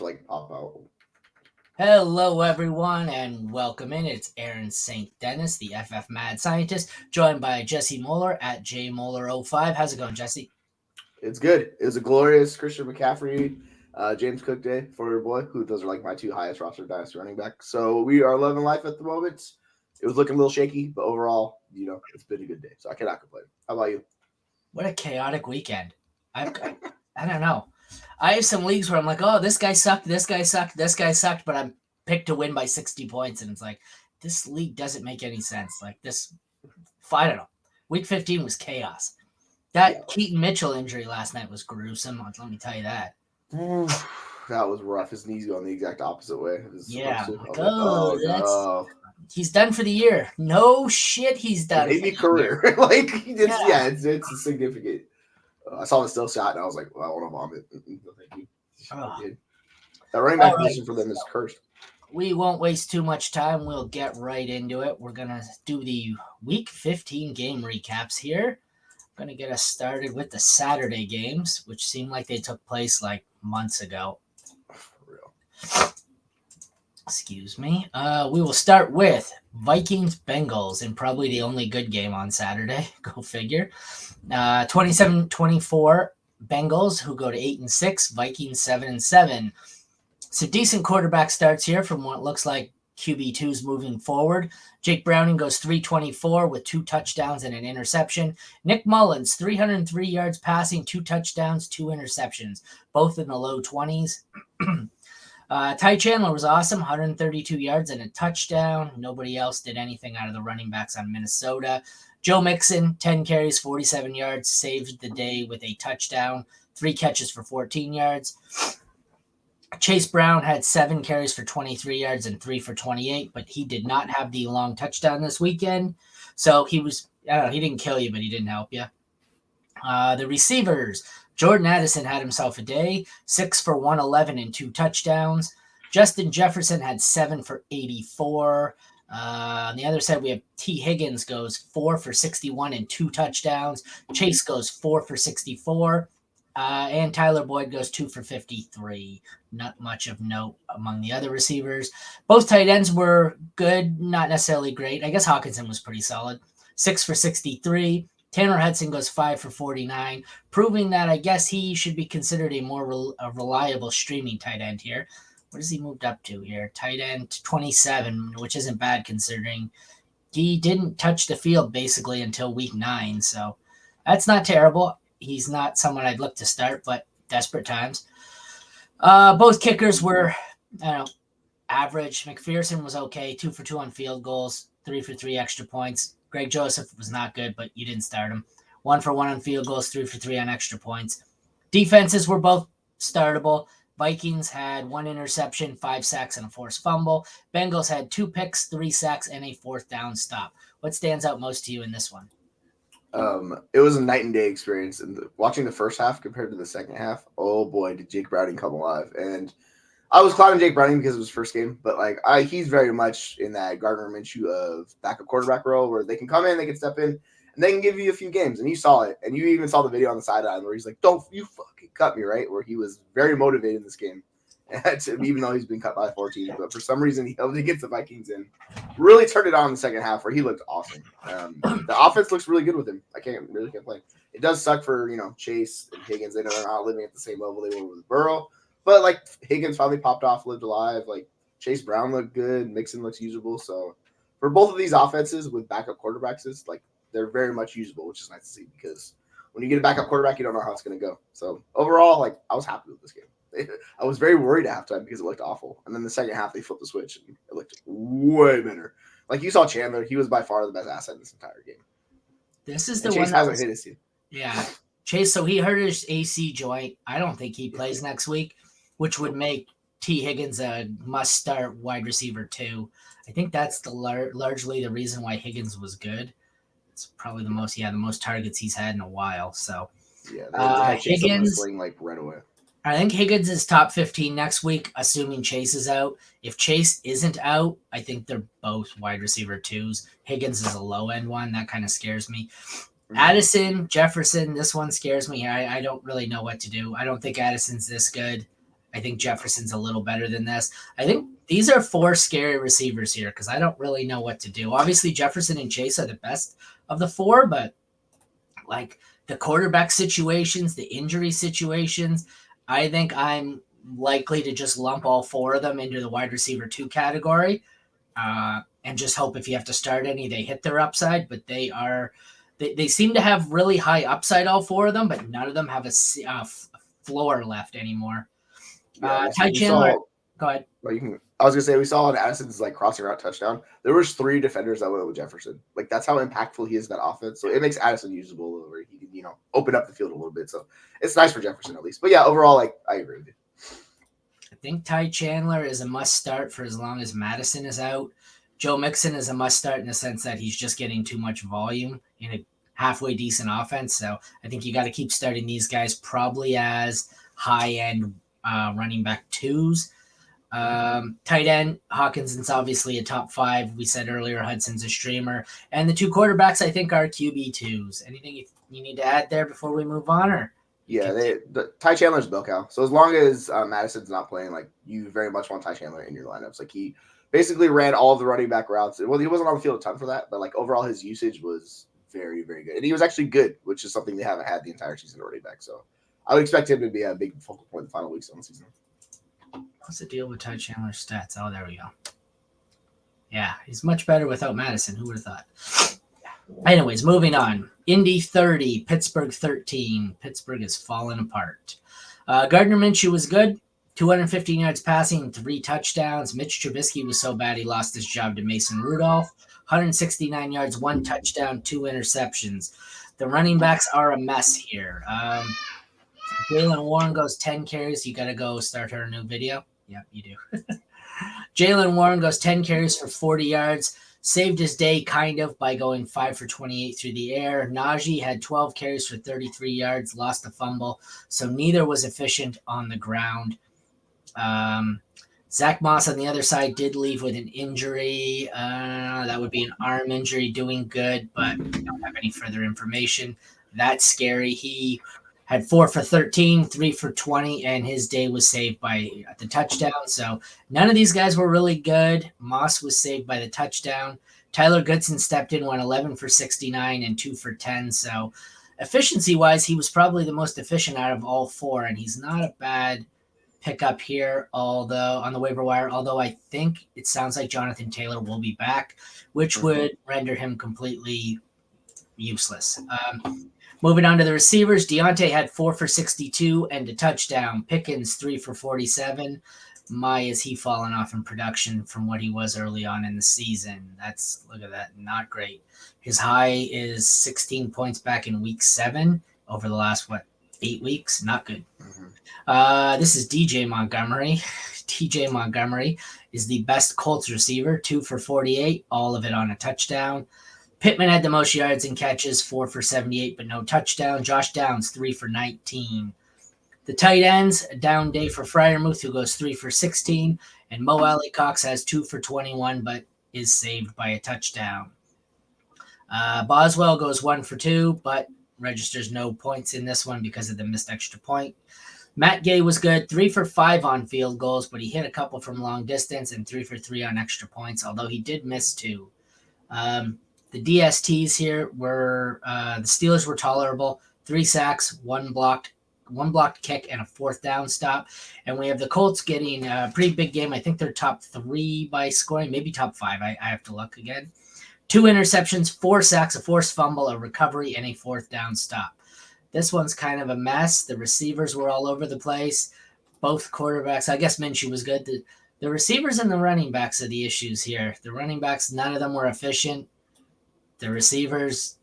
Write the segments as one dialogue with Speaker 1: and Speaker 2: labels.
Speaker 1: like pop out.
Speaker 2: Hello, everyone, and welcome in. It's Aaron St. Dennis, the FF Mad Scientist, joined by Jesse Moeller at JMoeller05. How's it going, Jesse?
Speaker 1: It's good. It was a glorious Christian McCaffrey, James Cook day for your boy, who those are like my two highest roster dynasty running backs. So we are loving life at the moment. It was looking a little shaky, but overall, it's been a good day. So I cannot complain. How about you?
Speaker 2: What a chaotic weekend. I don't know. I have some leagues where I'm like, oh, this guy sucked, this guy sucked, this guy sucked, but I'm picked to win by 60 points, and it's like, this league doesn't make any sense. Like, I don't know. Week 15 was chaos.
Speaker 1: Yeah.
Speaker 2: That Keaton Mitchell injury last night was gruesome. Let me tell you that.
Speaker 1: That was rough. His knees going the exact opposite way it was supposed
Speaker 2: Yeah,
Speaker 1: to. I
Speaker 2: like,
Speaker 1: was like, oh no.
Speaker 2: he's done for the year. No shit, he's done for
Speaker 1: Maybe
Speaker 2: the year.
Speaker 1: career. Like it's
Speaker 2: Yeah.
Speaker 1: it's a significant. I saw the still shot and I was like, well, I want to vomit. No, thank you.
Speaker 2: Oh.
Speaker 1: That running
Speaker 2: All
Speaker 1: back
Speaker 2: right.
Speaker 1: position for them is cursed.
Speaker 2: We won't waste too much time. We'll get right into it. We're going to do the Week 15 game recaps here. I'm going to get us started with the Saturday games, which seemed like they took place like months ago.
Speaker 1: For real.
Speaker 2: Excuse me. We will start with Vikings-Bengals, and probably the only good game on Saturday. Go figure. 27-24 Bengals, who go to 8-6. Vikings 7-7. Some decent quarterback starts here from what looks like QB2s moving forward. Jake Browning goes 324 with 2 touchdowns and an interception. Nick Mullins, 303 yards passing, 2 touchdowns, 2 interceptions, both in the low 20s. Ty Chandler was awesome, 132 yards and a touchdown. Nobody else did anything out of the running backs on Minnesota. Joe Mixon, 10 carries, 47 yards, saved the day with a touchdown, 3 catches for 14 yards. Chase Brown had 7 carries for 23 yards and 3 for 28, but he did not have the long touchdown this weekend. So he didn't kill you, but he didn't help you. The receivers, Jordan Addison had himself a day, 6 for 111 and 2 touchdowns. Justin Jefferson had 7 for 84. On the other side, we have T. Higgins goes 4 for 61 and 2 touchdowns. Chase goes 4 for 64. And Tyler Boyd goes 2 for 53. Not much of note among the other receivers. Both tight ends were good, not necessarily great. I guess Hawkinson was pretty solid. 6 for 63. Tanner Hudson goes 5 for 49, proving that I guess he should be considered a more reliable streaming tight end here. What has he moved up to here? Tight end 27, which isn't bad considering he didn't touch the field basically until week 9. So that's not terrible. He's not someone I'd look to start, but desperate times. Both kickers were, average. McPherson was okay, 2 for 2 on field goals, 3 for 3 extra points. Greg Joseph was not good, but you didn't start him. 1 for 1 on field goals, 3 for 3 on extra points. Defenses were both startable. Vikings had 1 interception, 5 sacks, and a forced fumble. Bengals had 2 picks, 3 sacks, and a 4th down stop. What stands out most to you in this one?
Speaker 1: It was a night and day experience. And watching the first half compared to the second half, oh boy, did Jake Browning come alive. And I was clouding Jake Browning because it was his first game, but he's very much in that Gardner Minshew of backup quarterback role where they can come in, they can step in, and they can give you a few games. And you saw it. And you even saw the video on the sideline where he's like, "Don't you fucking cut me," right? Where he was very motivated in this game. Even though he's been cut by 14, but for some reason he held against the Vikings and really turned it on in the second half where he looked awesome. The offense looks really good with him. I can't really complain. It does suck for Chase and Higgins. They know they're not living at the same level they were with Burrow, but Higgins finally popped off, lived alive. Chase Brown looked good, Mixon looks usable. So for both of these offenses with backup quarterbacks, they're very much usable, which is nice to see because when you get a backup quarterback, you don't know how it's going to go. So overall, I was happy with this game. I was very worried at halftime because it looked awful. And then the second half, they flipped the switch and it looked way better. You saw Chandler, he was by far the best asset in this entire game.
Speaker 2: This is the
Speaker 1: Chase
Speaker 2: one
Speaker 1: that hasn't hit his team.
Speaker 2: Yeah. Chase, so he hurt his AC joint. I don't think he plays next week, which would make T. Higgins a must-start wide receiver too. I think that's largely the reason why Higgins was good. It's probably the most targets he's had in a while. So
Speaker 1: yeah, they had Chase
Speaker 2: Higgins
Speaker 1: sling right away.
Speaker 2: I think Higgins is top 15 next week, assuming Chase is out. If Chase isn't out, I think they're both wide receiver 2s. Higgins is a low-end one. That kind of scares me. Addison, Jefferson, this one scares me. I don't really know what to do. I don't think Addison's this good. I think Jefferson's a little better than this. I think these are 4 scary receivers here because I don't really know what to do. Obviously, Jefferson and Chase are the best of the 4, but like the quarterback situations, the injury situations, I think I'm likely to just lump all 4 of them into the wide receiver 2 category, and just hope if you have to start any, they hit their upside. But they seem to have really high upside, all 4 of them, but none of them have a floor left anymore.
Speaker 1: Yeah,
Speaker 2: Ty
Speaker 1: we
Speaker 2: Chandler,
Speaker 1: saw.
Speaker 2: go ahead.
Speaker 1: Well, I was gonna say we saw on Addison's like crossing route touchdown. There was 3 defenders that went with Jefferson. Like that's how impactful he is in that offense. So it makes Addison usable, where he can open up the field a little bit. So it's nice for Jefferson at least. But yeah, overall, like I agree with you.
Speaker 2: I think Ty Chandler is a must start for as long as Madison is out. Joe Mixon is a must start in the sense that he's just getting too much volume in a halfway decent offense. So I think you got to keep starting these guys probably as high end running back 2s. Tight end, Hawkinson's obviously a top 5. We said earlier Hudson's a streamer. And the 2 quarterbacks I think are QB2s. Anything you need to add there before we move on? Or
Speaker 1: Yeah, Ty Chandler's bell cow. So as long as Madison's not playing, like you very much want Ty Chandler in your lineups. Like he basically ran all of the running back routes. Well, he wasn't on the field a ton for that, but like overall his usage was very, very good. And he was actually good, which is something they haven't had the entire season running back. So I would expect him to be a big focal point in the final weeks of the season.
Speaker 2: What's the deal with Ty Chandler's stats? Oh, there we go. Yeah, he's much better without Madison. Who would have thought? Anyways, moving on. Indy 30, Pittsburgh 13. Pittsburgh is falling apart. Gardner Minshew was good. 215 yards passing, 3 touchdowns. Mitch Trubisky was so bad he lost his job to Mason Rudolph. 169 yards, 1 touchdown, 2 interceptions. The running backs are a mess here. Jaylen Warren goes 10 carries. You got to go start her a new video. Yep, you do. Jaylen Warren goes 10 carries for 40 yards. Saved his day kind of by going 5 for 28 through the air. Najee had 12 carries for 33 yards, lost a fumble. So neither was efficient on the ground. Zach Moss on the other side did leave with an injury. That would be an arm injury, doing good, but we don't have any further information. That's scary. He had 4 for 13, 3 for 20, and his day was saved by the touchdown. So none of these guys were really good. Moss was saved by the touchdown. Tyler Goodson stepped in, went 11 for 69 and 2 for 10. So efficiency-wise, he was probably the most efficient out of all 4, and he's not a bad pickup here, although on the waiver wire, although I think it sounds like Jonathan Taylor will be back, which would render him completely useless. Moving on to the receivers, Deontay had 4 for 62 and a touchdown. Pickens 3 for 47. My, is he fallen off in production from what he was early on in the season. Look at that, not great. His high is 16 points back in week 7 over the last, 8 weeks? Not good. This is DJ Montgomery. DJ Montgomery is the best Colts receiver, 2 for 48, all of it on a touchdown. Pittman had the most yards and catches, 4 for 78, but no touchdown. Josh Downs, 3 for 19. The tight ends, a down day for Freiermuth, who goes 3 for 16, and Mo Alley-Cox has 2 for 21, but is saved by a touchdown. Boswell goes 1 for 2, but registers no points in this one because of the missed extra point. Matt Gay was good, 3 for 5 on field goals, but he hit a couple from long distance and 3 for 3 on extra points, although he did miss 2. The DSTs here were the Steelers were tolerable. 3 sacks, one blocked kick, and a 4th down stop. And we have the Colts getting a pretty big game. I think they're top 3 by scoring, maybe top 5. I have to look again. 2 interceptions, 4 sacks, a forced fumble, a recovery, and a 4th down stop. This one's kind of a mess. The receivers were all over the place. Both quarterbacks, I guess Minshew was good. The receivers and the running backs are the issues here. The running backs, none of them were efficient. The receivers,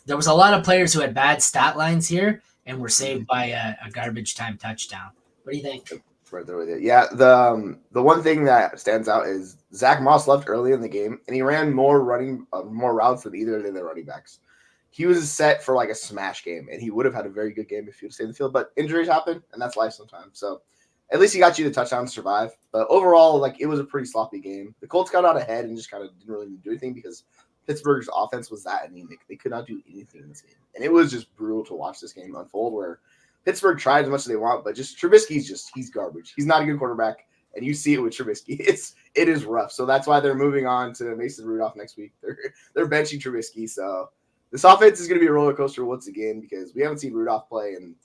Speaker 2: there was a lot of players who had bad stat lines here and were saved by a garbage time touchdown. What do you think?
Speaker 1: Right there with you. Yeah, the one thing that stands out is Zach Moss left early in the game, and he ran more routes than either of the running backs. He was set for like a smash game, and he would have had a very good game if he would stayed in the field. But injuries happen, and that's life sometimes. So at least he got you the touchdown to survive. But overall, like it was a pretty sloppy game. The Colts got out ahead and just kind of didn't really do anything because Pittsburgh's offense was that anemic. They could not do anything in this game. And it was just brutal to watch this game unfold where Pittsburgh tried as much as they want, but just Trubisky's he's garbage. He's not a good quarterback, and you see it with Trubisky. It is rough. So that's why they're moving on to Mason Rudolph next week. They're benching Trubisky. So this offense is going to be a roller coaster once again because we haven't seen Rudolph play in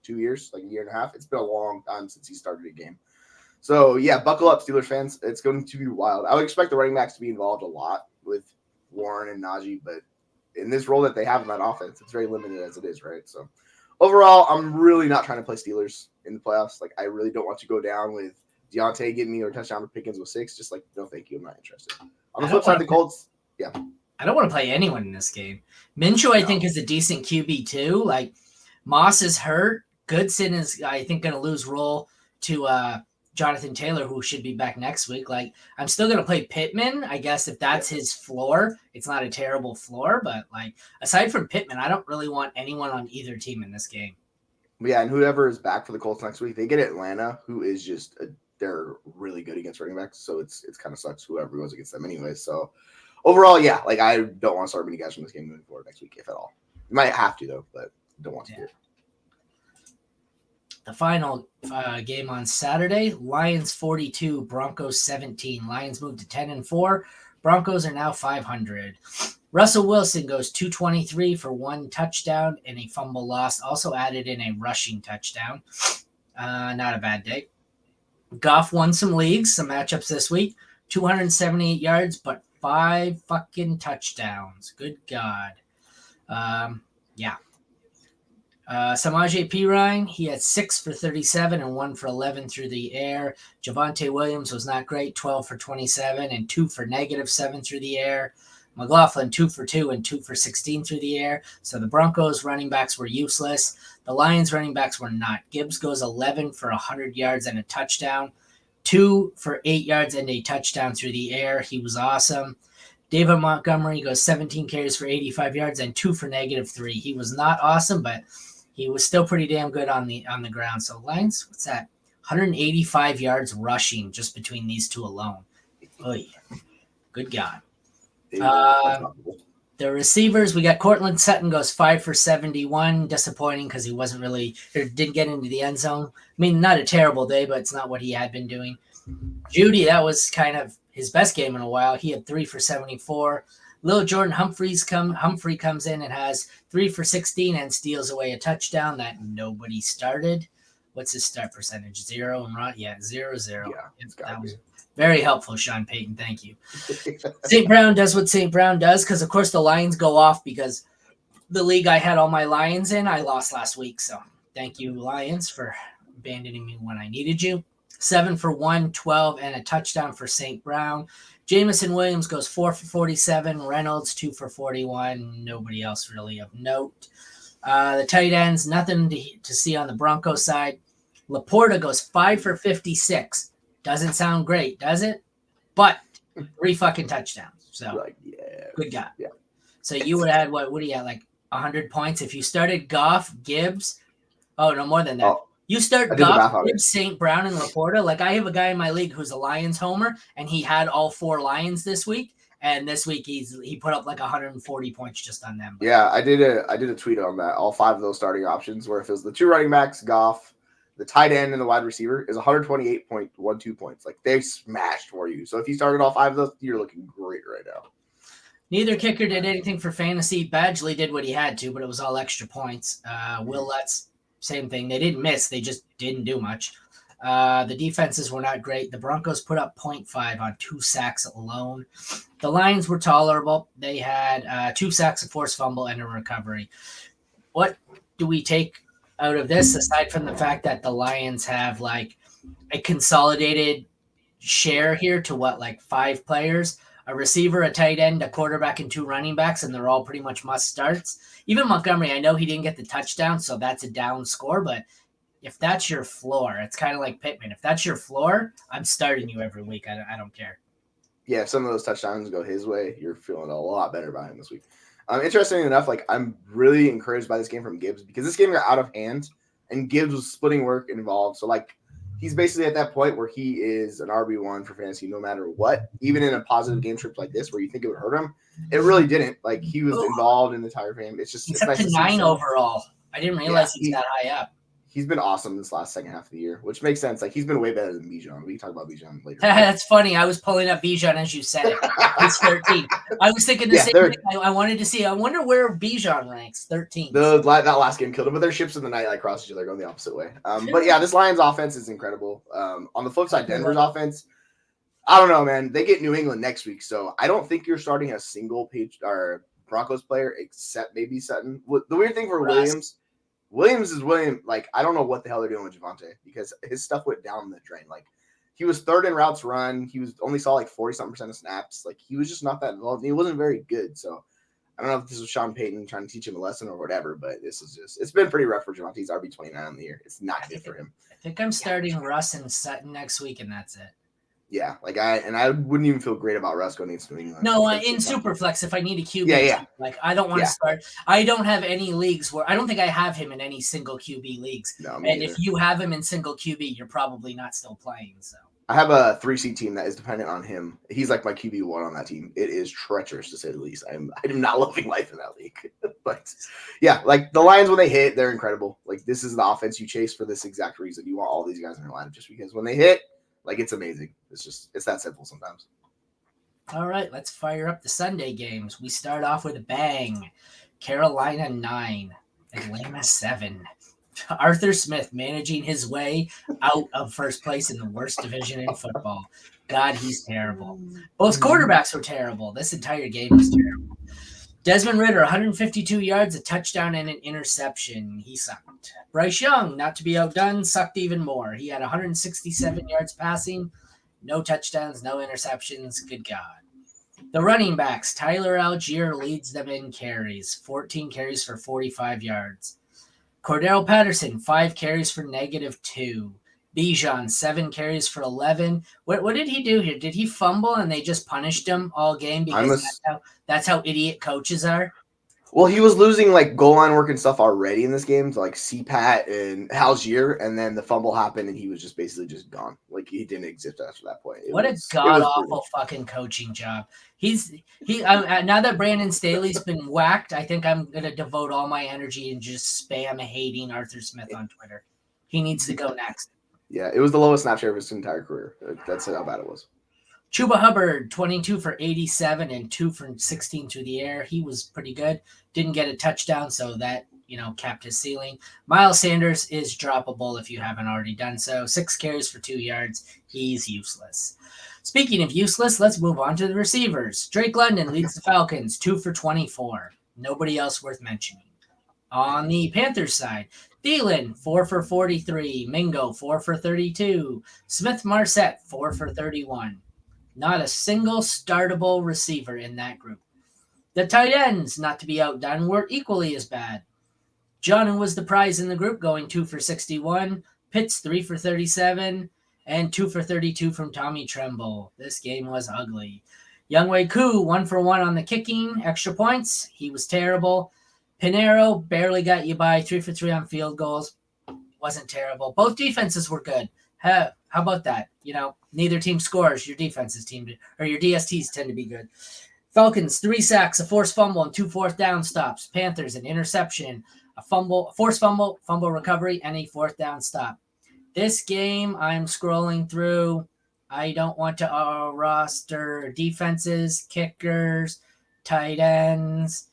Speaker 1: 2 years, like a year and a half. It's been a long time since he started a game. So yeah, buckle up, Steelers fans. It's going to be wild. I would expect the running backs to be involved a lot with Warren and Najee, but in this role that they have in that offense, it's very limited as it is, right? So overall, I'm really not trying to play Steelers in the playoffs. Like, I really don't want to go down with Deontay getting me or touchdown for Pickens with 6. Just like, no, thank you. I'm not interested. On the flip side, the Colts, yeah.
Speaker 2: I don't want to play anyone in this game. Minshew, I think, is a decent QB too. Like, Moss is hurt. Goodson is, I think, going to lose role to Jonathan Taylor, who should be back next week. Like, I'm still going to play Pittman. I guess if that's his floor, it's not a terrible floor. But, like, aside from Pittman, I don't really want anyone on either team in this game.
Speaker 1: Yeah, and whoever is back for the Colts next week, they get Atlanta, who is they're really good against running backs. So it's kind of sucks whoever goes against them anyway. So overall, yeah, like, I don't want to start many guys from this game moving forward next week, if at all. You might have to, though, but don't want to do it.
Speaker 2: The final game on Saturday, Lions 42, Broncos 17. Lions moved to 10-4. Broncos are now 500. Russell Wilson goes 223 for 1 touchdown and a fumble loss. Also added in a rushing touchdown. Not a bad day. Goff won some leagues, some matchups this week. 278 yards, but 5 fucking touchdowns. Good God. Yeah. Samaje Perine, he had 6 for 37 and 1 for 11 through the air. Javonte Williams was not great, 12 for 27 and 2 for -7 through the air. McLaughlin, 2 for 2 and 2 for 16 through the air. So the Broncos running backs were useless. The Lions running backs were not. Gibbs goes 11 for 100 yards and a touchdown, 2 for 8 yards and a touchdown through the air. He was awesome. David Montgomery goes 17 carries for 85 yards and 2 for -3. He was not awesome, but he was still pretty damn good on the ground. So Lions, what's that? 185 yards rushing just between these two alone. Oy. Good God. The receivers, we got Cortland Sutton goes 5 for 71. Disappointing because he didn't get into the end zone. I mean, not a terrible day, but it's not what he had been doing. Judy, that was kind of his best game in a while. He had 3 for 74. Lil Jordan Humphrey comes in and has 3 for 16 and steals away a touchdown that nobody started. What's his start percentage? 0 and right? Yeah, 0-0.
Speaker 1: Yeah,
Speaker 2: that was very helpful, Sean Payton. Thank you. St. Brown does what St. Brown does because, of course, the Lions go off because the league I had all my Lions in, I lost last week. So thank you, Lions, for abandoning me when I needed you. 7 for 112 and a touchdown for St. Brown. Jamison Williams goes 4 for 47. Reynolds 2 for 41. Nobody else really of note. The tight ends, nothing to see on the Broncos side. Laporta goes 5 for 56. Doesn't sound great, does it? But 3 fucking touchdowns. So good guy. Yeah. So you would add what do you have, like 100 points if you started Goff, Gibbs? Oh, no, more than that.
Speaker 1: Oh.
Speaker 2: You start Goff, Gibbs, St. Brown, and Laporta. Like, I have a guy in my league who's a Lions homer, and he had all 4 Lions this week. And this week he put up like 140 points just on them.
Speaker 1: Yeah, I did a tweet on that. All 5 of those starting options, where if it was the 2 running backs, Goff, the tight end, and the wide receiver, is 128.12 points. Like, they smashed for you. So if you started all 5 of those, you're looking great right now.
Speaker 2: Neither kicker did anything for fantasy. Badgley did what he had to, but it was all extra points. Will Lutz, same thing. They didn't miss. They just didn't do much. The defenses were not great. The Broncos put up 0.5 on 2 sacks alone. The Lions were tolerable. They had 2 sacks, a forced fumble, and a recovery. What do we take out of this, aside from the fact that the Lions have like a consolidated share here to like 5 players, a receiver, a tight end, a quarterback, and 2 running backs, and they're all pretty much must starts. Even Montgomery, I know he didn't get the touchdown, so that's a down score, but if that's your floor, it's kind of like Pittman. If that's your floor, I'm starting you every week. I don't care.
Speaker 1: Yeah, if some of those touchdowns go his way, you're feeling a lot better about him this week. Interestingly enough, like, I'm really encouraged by this game from Gibbs because this game got out of hand, and Gibbs was splitting work involved. So, like, he's basically at that point where he is an RB1 for fantasy no matter what. Even in a positive game trip like this where you think it would hurt him, it really didn't. Like, he was involved in the entire game. It's just
Speaker 2: he's up to 9 overall. I didn't realize he was that high up.
Speaker 1: He's been awesome this last second half of the year, which makes sense. Like, he's been way better than Bijan. We can talk about Bijan later.
Speaker 2: That's funny. I was pulling up Bijan as you said it. He's 13. I was thinking the same thing. I wanted to see. I wonder where Bijan ranks. 13.
Speaker 1: That last game killed him, but their ships in the night like cross each other, going the opposite way. But yeah, this Lions offense is incredible. On the flip side, Denver's offense, I don't know, man. They get New England next week, so I don't think you're starting a single page or Broncos player except maybe Sutton. The weird thing for Williams is William. Like, I don't know what the hell they're doing with Javonte because his stuff went down the drain. Like, he was third in routes run. He only saw like 40-something% of snaps. Like, he was just not that involved. He wasn't very good. So I don't know if this was Sean Payton trying to teach him a lesson or whatever, but it's been pretty rough for Javonte. He's RB29 on the year. It's not good for him.
Speaker 2: I think I'm starting Russ and Sutton next week, and that's it.
Speaker 1: Yeah, like I wouldn't even feel great about Russ going against New England.
Speaker 2: No, in Superflex, if I need a QB, like I don't want to start. I don't have any leagues where I don't think I have him in any single QB leagues.
Speaker 1: No,
Speaker 2: and if you have him in single QB, you're probably not still playing. So
Speaker 1: I have a 3C team that is dependent on him. He's like my QB1 on that team. It is treacherous to say the least. I'm not loving life in that league. But yeah, like the Lions when they hit, they're incredible. Like this is the offense you chase for this exact reason. You want all these guys in your lineup just because when they hit. Like, it's amazing. It's that simple sometimes.
Speaker 2: All right, let's fire up the Sunday games. We start off with a bang. Carolina 9, Atlanta 7. Arthur Smith managing his way out of first place in the worst division in football. God, he's terrible. Both quarterbacks were terrible. This entire game was terrible. Desmond Ridder, 152 yards, a touchdown, and an interception. He sucked. Bryce Young, not to be outdone, sucked even more. He had 167 yards passing, no touchdowns, no interceptions. Good God. The running backs, Tyler Algier leads them in carries, 14 carries for 45 yards. Cordero Patterson, 5 carries for -2. Bijan, 7 carries for 11. What did he do here? Did he fumble and they just punished him all game because that's how idiot coaches are?
Speaker 1: Well, he was losing like goal line work and stuff already in this game to like CPAT and Algier, and then the fumble happened and he was just basically just gone. Like he didn't exist after that point.
Speaker 2: What a god awful fucking coaching job. Now that Brandon Staley's been whacked, I think I'm gonna devote all my energy and just spam hating Arthur Smith on Twitter. He needs to go next.
Speaker 1: Yeah, it was the lowest snap share of his entire career. That's how bad it was.
Speaker 2: Chuba Hubbard, 22 for 87 and 2 for 16 through the air. He was pretty good. Didn't get a touchdown, so that, capped his ceiling. Miles Sanders is droppable if you haven't already done so. 6 carries for 2 yards. He's useless. Speaking of useless, let's move on to the receivers. Drake London leads the Falcons, 2 for 24. Nobody else worth mentioning. On the Panthers side, Thielen, 4 for 43. Mingo, 4 for 32. Smith-Marset, 4 for 31. Not a single startable receiver in that group. The tight ends, not to be outdone, were equally as bad. John was the prize in the group, going 2 for 61. Pitts, 3 for 37. And 2 for 32 from Tommy Tremble. This game was ugly. Younghoe Koo, 1 for 1 on the kicking. Extra points. He was terrible. Pinheiro barely got you by. 3 for 3 on field goals. Wasn't terrible. Both defenses were good. How about that? Neither team scores. Your defenses or your DSTs tend to be good. Falcons, 3 sacks, a forced fumble, and 2 fourth down stops. Panthers, an interception, a forced fumble recovery, and a 4th down stop. This game I'm scrolling through. I don't want to roster defenses, kickers, tight ends.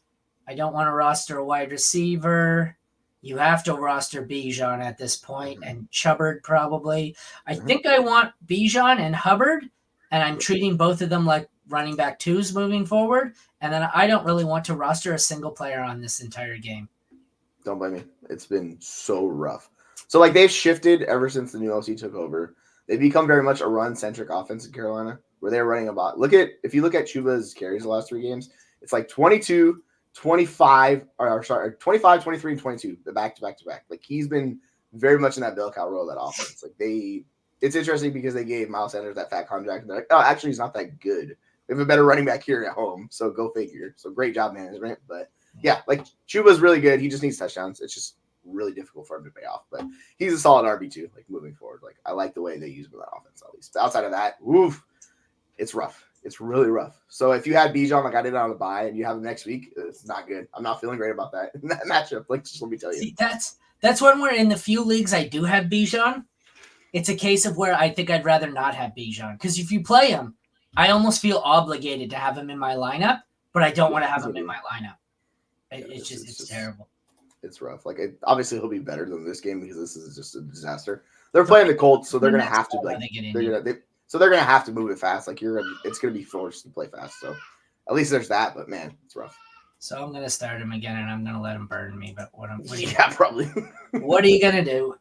Speaker 2: I don't want to roster a wide receiver. You have to roster Bijan at this point, and Chubbard probably. I think I want Bijan and Hubbard, and I'm treating both of them like running back 2s moving forward. And then I don't really want to roster a single player on this entire game.
Speaker 1: Don't blame me. It's been so rough. So, like, they've shifted ever since the new OC took over. They've become very much a run-centric offense in Carolina, where they're running about. If you look at Chuba's carries the last 3 games, it's like 22, 25, 25, 23, and 22, the back-to-back-to-back. Like, he's been very much in that bell cow role of that offense. Like, it's interesting because they gave Miles Sanders that fat contract, and they're like, oh, actually, he's not that good. We have a better running back here at home, so go figure. So, great job management. But, yeah, like, Chuba's really good. He just needs touchdowns. It's just really difficult for him to pay off. But he's a solid RB2, like, moving forward. Like, I like the way they use him in that offense, at least. Outside of that, it's rough. It's really rough. So if you had Bijan, like I did on the bye, and you have him next week, it's not good. I'm not feeling great about that matchup. Like, just let me tell you.
Speaker 2: See, That's when we're in the few leagues I do have Bijan. It's a case of where I think I'd rather not have Bijan. Because if you play him, I almost feel obligated to have him in my lineup, but I don't want to have him in my lineup. It's terrible.
Speaker 1: It's rough. Like, obviously he'll be better than this game because this is just a disaster. They're playing the Colts, so they're gonna have to they're gonna have to move it fast. Like it's gonna be forced to play fast. So at least there's that. But man, it's rough.
Speaker 2: So I'm gonna start him again, and I'm gonna let him burn me. But
Speaker 1: probably.
Speaker 2: What are you gonna do?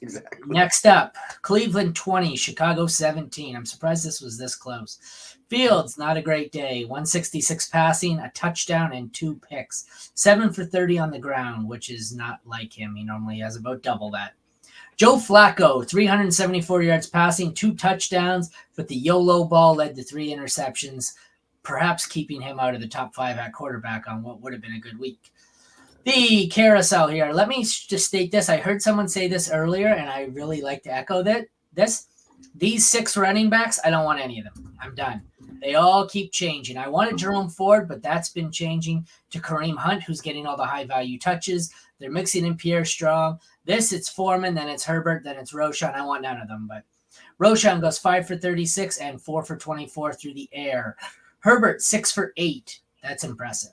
Speaker 1: Exactly.
Speaker 2: Next up, Cleveland 20, Chicago 17. I'm surprised this was this close. Fields, not a great day. 166 passing, a touchdown, and 2 picks. 7 for 30 on the ground, which is not like him. He normally has about double that. Joe Flacco, 374 yards passing, 2 touchdowns, but the YOLO ball led to 3 interceptions, perhaps keeping him out of the top 5 at quarterback on what would have been a good week. The carousel here. Let me just state this. I heard someone say this earlier, and I really like to echo this. These 6 running backs, I don't want any of them. I'm done. They all keep changing. I wanted Jerome Ford, but that's been changing to Kareem Hunt, who's getting all the high-value touches. They're mixing in Pierre Strong. It's Foreman, then it's Herbert, then it's Roschon. I want none of them, but Roschon goes 5 for 36 and 4 for 24 through the air. Herbert, 6 for 8. That's impressive.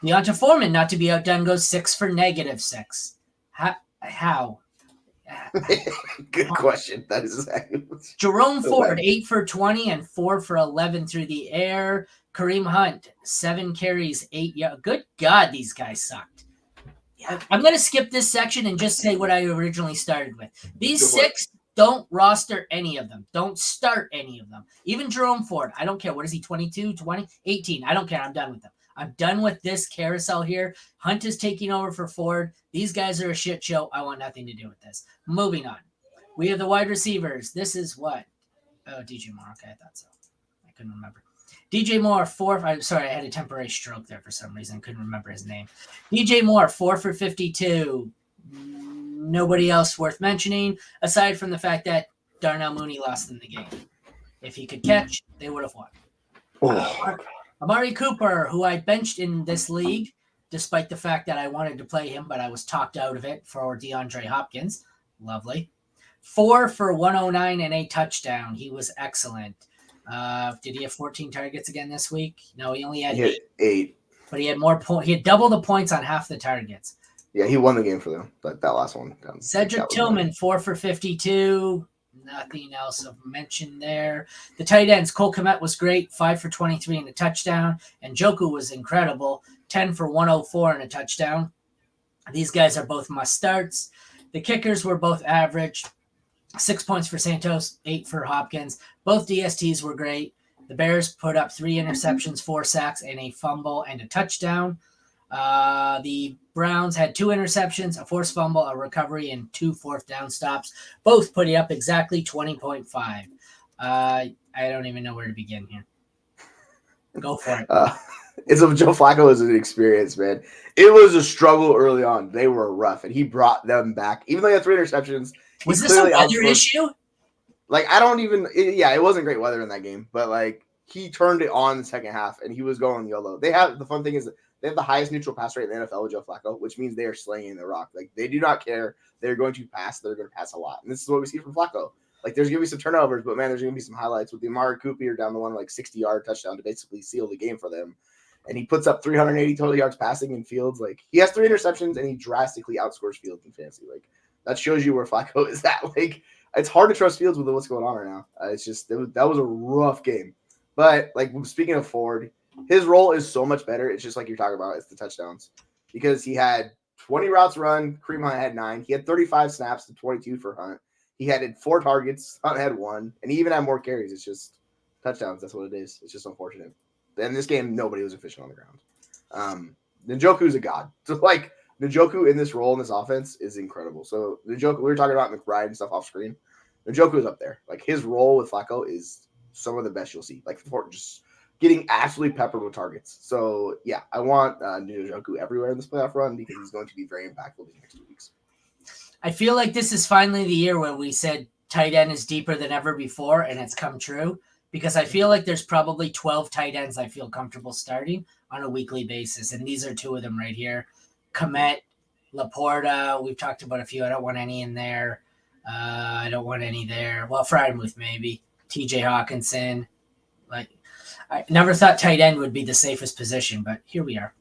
Speaker 2: Deonta Foreman, not to be outdone, goes 6 for -6. How?
Speaker 1: Good question. That is exactly
Speaker 2: Jerome Ford, 8 for 20 and 4 for 11 through the air. Kareem Hunt, 7 carries, 8 yards. Good God, these guys sucked. Yeah. I'm going to skip this section and just say what I originally started with. These 6, don't roster any of them. Don't start any of them. Even Jerome Ford, I don't care. What is he, 22, 20, 18? I don't care. I'm done with them. I'm done with this carousel here. Hunt is taking over for Ford. These guys are a shit show. I want nothing to do with this. Moving on. We have the wide receivers. This is what? Oh, DJ Moore. Okay, I thought so. I couldn't remember. DJ Moore, 4. I'm sorry, I had a temporary stroke there for some reason. Couldn't remember his name. DJ Moore, 4 for 52. Nobody else worth mentioning, aside from the fact that Darnell Mooney lost in the game. If he could catch, they would have won. Amari Cooper, who I benched in this league, despite the fact that I wanted to play him, but I was talked out of it for DeAndre Hopkins. Lovely. 4 for 109 and a touchdown. He was excellent. Did he have 14 targets again this week? No, he only had
Speaker 1: 8.
Speaker 2: But he had more points. He had double the points on half the targets.
Speaker 1: Yeah, he won the game for them. But that last one.
Speaker 2: Cedric Tillman, 4 for 52. Nothing else of mention there. The tight ends, Cole Kmet was great, 5 for 23 and a touchdown. And Njoku was incredible, 10 for 104 and a touchdown. These guys are both must starts. The kickers were both average. 6 points for Santos, 8 for Hopkins. Both DSTs were great. The Bears put up 3 interceptions, 4 sacks, and a fumble and a touchdown. The Browns had 2 interceptions, a forced fumble, a recovery, and 2 fourth down stops, both putting up exactly 20.5. I don't even know where to begin here. Go for it.
Speaker 1: Joe Flacco is an experience, man. It was a struggle early on. They were rough, and he brought them back. Even though he had 3 interceptions.
Speaker 2: Was this a weather issue?
Speaker 1: Like, it wasn't great weather in that game, but like he turned it on in the second half, and he was going YOLO. The fun thing is that they have the highest neutral pass rate in the NFL with Joe Flacco, which means they are slinging the rock. Like, they do not care. They're going to pass. They're going to pass a lot. And this is what we see from Flacco. Like, there's going to be some turnovers, but, man, there's going to be some highlights with the Amari Cooper down the one, like, 60-yard touchdown to basically seal the game for them. And he puts up 380 total yards passing in Fields. Like, he has 3 interceptions, and he drastically outscores Fields in fantasy. Like, that shows you where Flacco is at. Like, it's hard to trust Fields with what's going on right now. That was a rough game. But, like, speaking of Ford, his role is so much better. It's just like you're talking about. It's the touchdowns. Because he had 20 routes run. Kareem Hunt had 9. He had 35 snaps to 22 for Hunt. He had 4 targets. Hunt had 1. And he even had more carries. It's just touchdowns. That's what it is. It's just unfortunate. In this game, nobody was efficient on the ground. Njoku's a god. So, like, Njoku in this role in this offense is incredible. So, Njoku, we were talking about McBride and stuff off screen. Njoku is up there. Like, his role with Flacco is some of the best you'll see. Like, for just getting absolutely peppered with targets. So, yeah, I want Njoku everywhere in this playoff run because he's going to be very impactful these next 2 weeks.
Speaker 2: I feel like this is finally the year where we said tight end is deeper than ever before, and it's come true. Because I feel like there's probably 12 tight ends I feel comfortable starting on a weekly basis. And these are 2 of them right here. Kmet, Laporta, we've talked about a few. I don't want any in there. I don't want any there. Well, Frymuth maybe. TJ Hawkinson. Like, I never thought tight end would be the safest position, but here we are.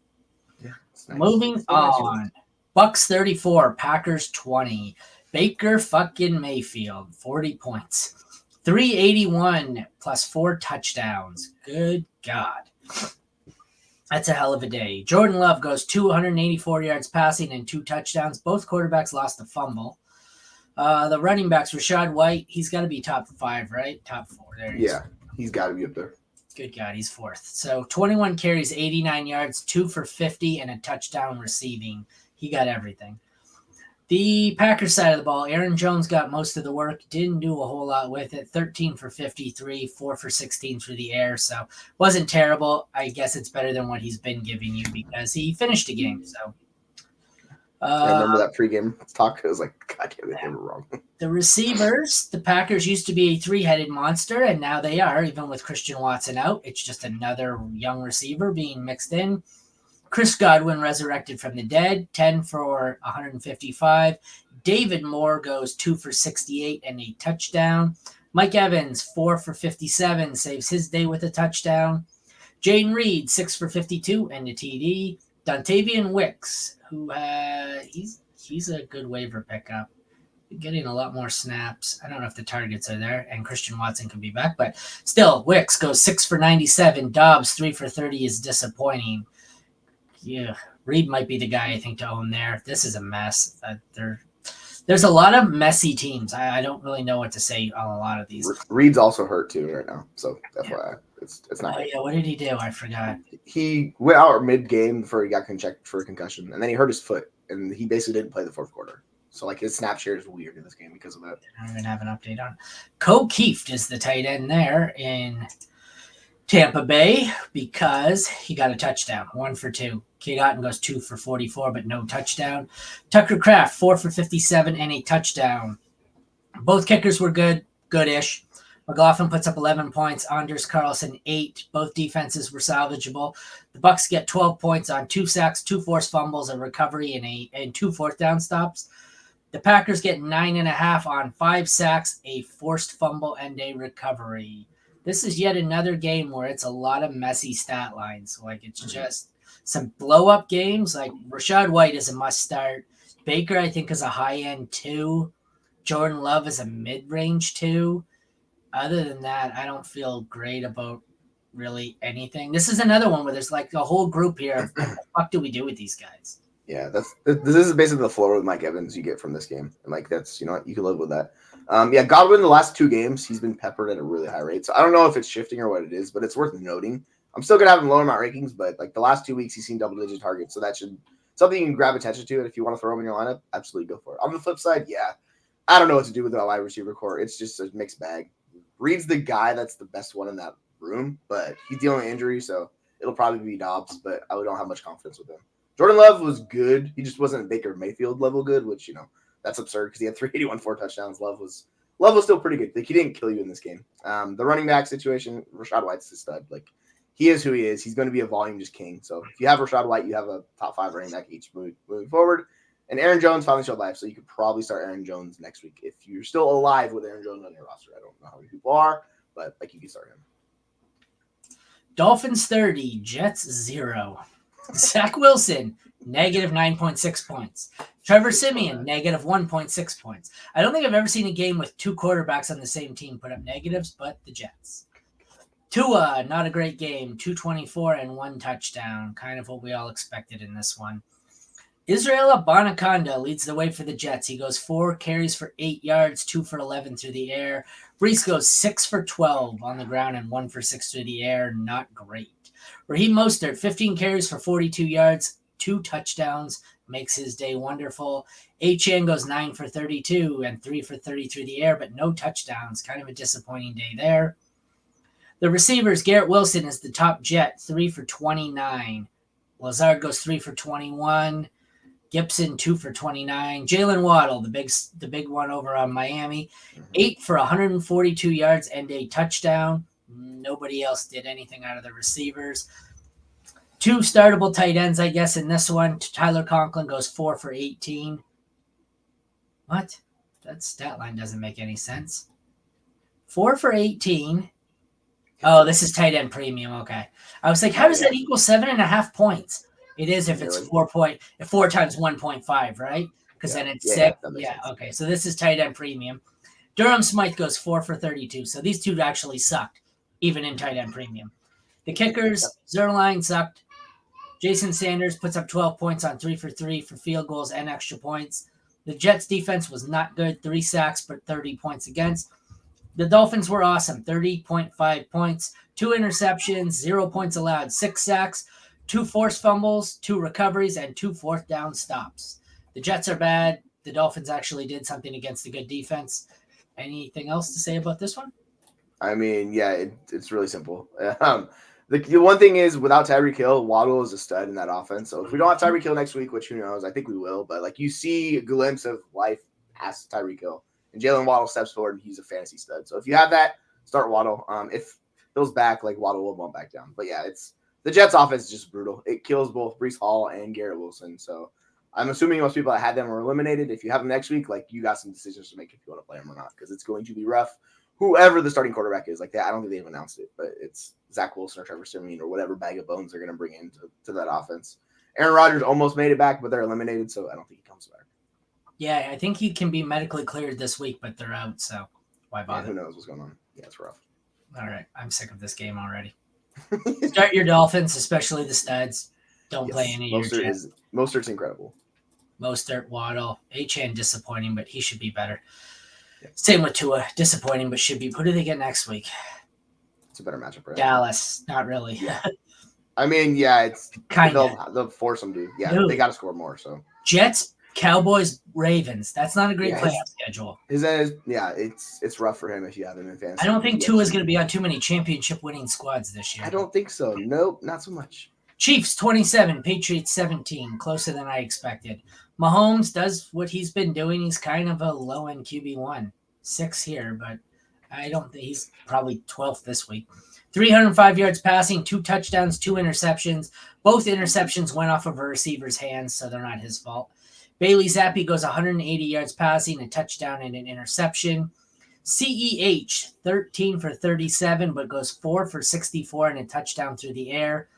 Speaker 1: Yeah, it's nice.
Speaker 2: Moving
Speaker 1: It's nice.
Speaker 2: on. Bucks 34, Packers 20. Baker fucking Mayfield, 40 points. 381 plus 4 touchdowns. Good God. That's a hell of a day. Jordan Love goes 284 yards passing and 2 touchdowns. Both quarterbacks lost a fumble. The running backs, Rashad White, he's got to be top 5, right? Top 4. There he is.
Speaker 1: Yeah, he's got to be up there.
Speaker 2: Good God, he's 4th. So 21 carries, 89 yards, 2 for 50, and a touchdown receiving. He got everything. The Packers side of the ball, Aaron Jones got most of the work. Didn't do a whole lot with it. 13 for 53, 4 for 16 through the air. So wasn't terrible. I guess it's better than what he's been giving you because he finished the game. So
Speaker 1: I remember that pregame talk. It was like, God damn it, they were wrong.
Speaker 2: The receivers, the Packers used to be a 3-headed monster, and now they are, even with Christian Watson out. It's just another young receiver being mixed in. Chris Godwin resurrected from the dead, 10 for 155. David Moore goes 2 for 68 and a touchdown. Mike Evans, 4 for 57, saves his day with a touchdown. Jaden Reed, 6 for 52 and a TD. Dontavian Wicks, who he's a good waiver pickup. Getting a lot more snaps. I don't know if the targets are there, and Christian Watson can be back, but still, Wicks goes 6 for 97. Dobbs, 3 for 30 is disappointing. Yeah, Reed might be the guy I think to own there. This is a mess. There's a lot of messy teams. I don't really know what to say on a lot of these.
Speaker 1: Reed's also hurt too right now, so that's why it's not.
Speaker 2: Yeah, what did he do? I forgot.
Speaker 1: He went out mid game before he got checked for a concussion, and then he hurt his foot, and he basically didn't play the 4th quarter. So like his snap share is weird in this game because of that.
Speaker 2: I don't even have an update on. Cole Keefe is the tight end there in Tampa Bay because he got a touchdown, 1 for 2. Kate Otten goes 2 for 44, but no touchdown. Tucker Kraft, 4 for 57 and a touchdown. Both kickers were goodish. McLaughlin puts up 11 points. Anders Carlson, 8. Both defenses were salvageable. The Bucks get 12 points on 2 sacks, 2 forced fumbles, a recovery, and 2 4th down stops. The Packers get 9.5 on 5 sacks, a forced fumble, and a recovery. This is yet another game where it's a lot of messy stat lines. Like, it's just some blow-up games. Like, Rashad White is a must-start. Baker, I think, is a high-end 2. Jordan Love is a mid-range 2. Other than that, I don't feel great about really anything. This is another one where there's, like, a whole group here. What the fuck do we do with these guys?
Speaker 1: Yeah, this is basically the floor with Mike Evans you get from this game. And, like, that's, you know what, you can live with that. Yeah, Godwin, the last 2 games, he's been peppered at a really high rate. So I don't know if it's shifting or what it is, but it's worth noting. I'm still going to have him lower in my rankings, but, like, the last 2 weeks, he's seen double-digit targets. So that should – something you can grab attention to. And if you want to throw him in your lineup, absolutely go for it. On the flip side, yeah, I don't know what to do with the wide receiver core. It's just a mixed bag. Reed's the guy that's the best one in that room, but he's dealing with injury, so it'll probably be Dobbs, but I don't have much confidence with him. Jordan Love was good. He just wasn't Baker Mayfield level good, which, you know, that's absurd because he had 381, 4 touchdowns. Love was still pretty good. Like, he didn't kill you in this game. The running back situation, Rashad White's a stud. Like, he is who he is. He's going to be a volume just king. So if you have Rashad White, you have a top 5 running back each moving forward. And Aaron Jones finally showed life, so you could probably start Aaron Jones next week if you're still alive with Aaron Jones on your roster. I don't know how many people are, but like you can start him.
Speaker 2: Dolphins 30, Jets 0. Zach Wilson, negative 9.6 points. Trevor Siemian, negative 1.6 points. I don't think I've ever seen a game with 2 quarterbacks on the same team put up negatives, but the Jets. Tua, not a great game, 224 and 1 touchdown, kind of what we all expected in this one. Israel Abanaconda leads the way for the Jets. He goes 4 carries for 8 yards, 2 for 11 through the air. Brees goes 6 for 12 on the ground and 1 for 6 through the air. Not great. Raheem Mostert, 15 carries for 42 yards, 2 touchdowns, makes his day wonderful. Achane goes 9 for 32 and 3 for 30 through the air, but no touchdowns. Kind of a disappointing day there. The receivers, Garrett Wilson is the top Jet, 3 for 29. Lazard goes 3 for 21. Gibson, 2 for 29. Jalen Waddle, the big one over on Miami, 8 for 142 yards and a touchdown. Nobody else did anything out of the receivers. 2 startable tight ends, I guess, in this one. Tyler Conklin goes 4 for 18. What? That stat line doesn't make any sense. 4 for 18. Oh, this is tight end premium. Okay. I was like, how does that equal 7.5 points? It is if it's 4 times 1.5, right? Because then it's 6. Yeah. Okay. So this is tight end premium. Durham Smythe goes 4 for 32. So these two actually sucked, even in tight end premium. The kickers, Zerline sucked. Jason Sanders puts up 12 points on 3 for 3 for field goals and extra points. The Jets defense was not good. 3 sacks, but 30 points against. The Dolphins were awesome. 30.5 points, 2 interceptions, 0 points allowed, 6 sacks, 2 forced fumbles, 2 recoveries, and 2 fourth down stops. The Jets are bad. The Dolphins actually did something against a good defense. Anything else to say about this one?
Speaker 1: I mean, yeah, it's really simple. The one thing is, without Tyreek Hill, Waddle is a stud in that offense. So if we don't have Tyreek Hill next week, which who knows, I think we will, but like you see a glimpse of life past Tyreek Hill, and Jalen Waddle steps forward, and he's a fantasy stud. So if you have that, start Waddle. If Hill's back, like Waddle will bump back down. But yeah, it's the Jets' offense is just brutal. It kills both Breece Hall and Garrett Wilson. So I'm assuming most people that had them are eliminated. If you have them next week, like you got some decisions to make if you want to play them or not, because it's going to be rough. Whoever the starting quarterback is, like that, I don't think they've announced it, but it's Zach Wilson or Trevor Siemian or whatever bag of bones they're going to bring into that offense. Aaron Rodgers almost made it back, but they're eliminated, so I don't think he comes back.
Speaker 2: Yeah, I think he can be medically cleared this week, but they're out, so why bother?
Speaker 1: Yeah, who knows what's going on? Yeah, it's rough.
Speaker 2: All right, I'm sick of this game already. Start your Dolphins, especially the studs. Don't play any of your Jets.
Speaker 1: Mostert's incredible.
Speaker 2: Mostert, Waddle, Achane disappointing, but he should be better. Yeah. Same with Tua, disappointing, but should be. Who do they get next week?
Speaker 1: It's a better matchup, right?
Speaker 2: Dallas, not really.
Speaker 1: Yeah. I mean, yeah, it's
Speaker 2: kind of.
Speaker 1: They'll force them to. Yeah, they got to score more. So
Speaker 2: Jets, Cowboys, Ravens. That's not a great playoff schedule.
Speaker 1: It's rough for him if you have him in fantasy.
Speaker 2: I don't think Tua is going to be on too many championship-winning squads this year.
Speaker 1: I don't think so. Nope, not so much.
Speaker 2: Chiefs 27, Patriots 17, closer than I expected. Mahomes does what he's been doing. He's kind of a low-end QB1. 6 here, but I don't think he's probably 12th this week. 305 yards passing, 2 touchdowns, 2 interceptions. Both interceptions went off of a receiver's hands, so they're not his fault. Bailey Zappi goes 180 yards passing, a touchdown and an interception. CEH, 13 for 37, but goes 4 for 64 and a touchdown through the air.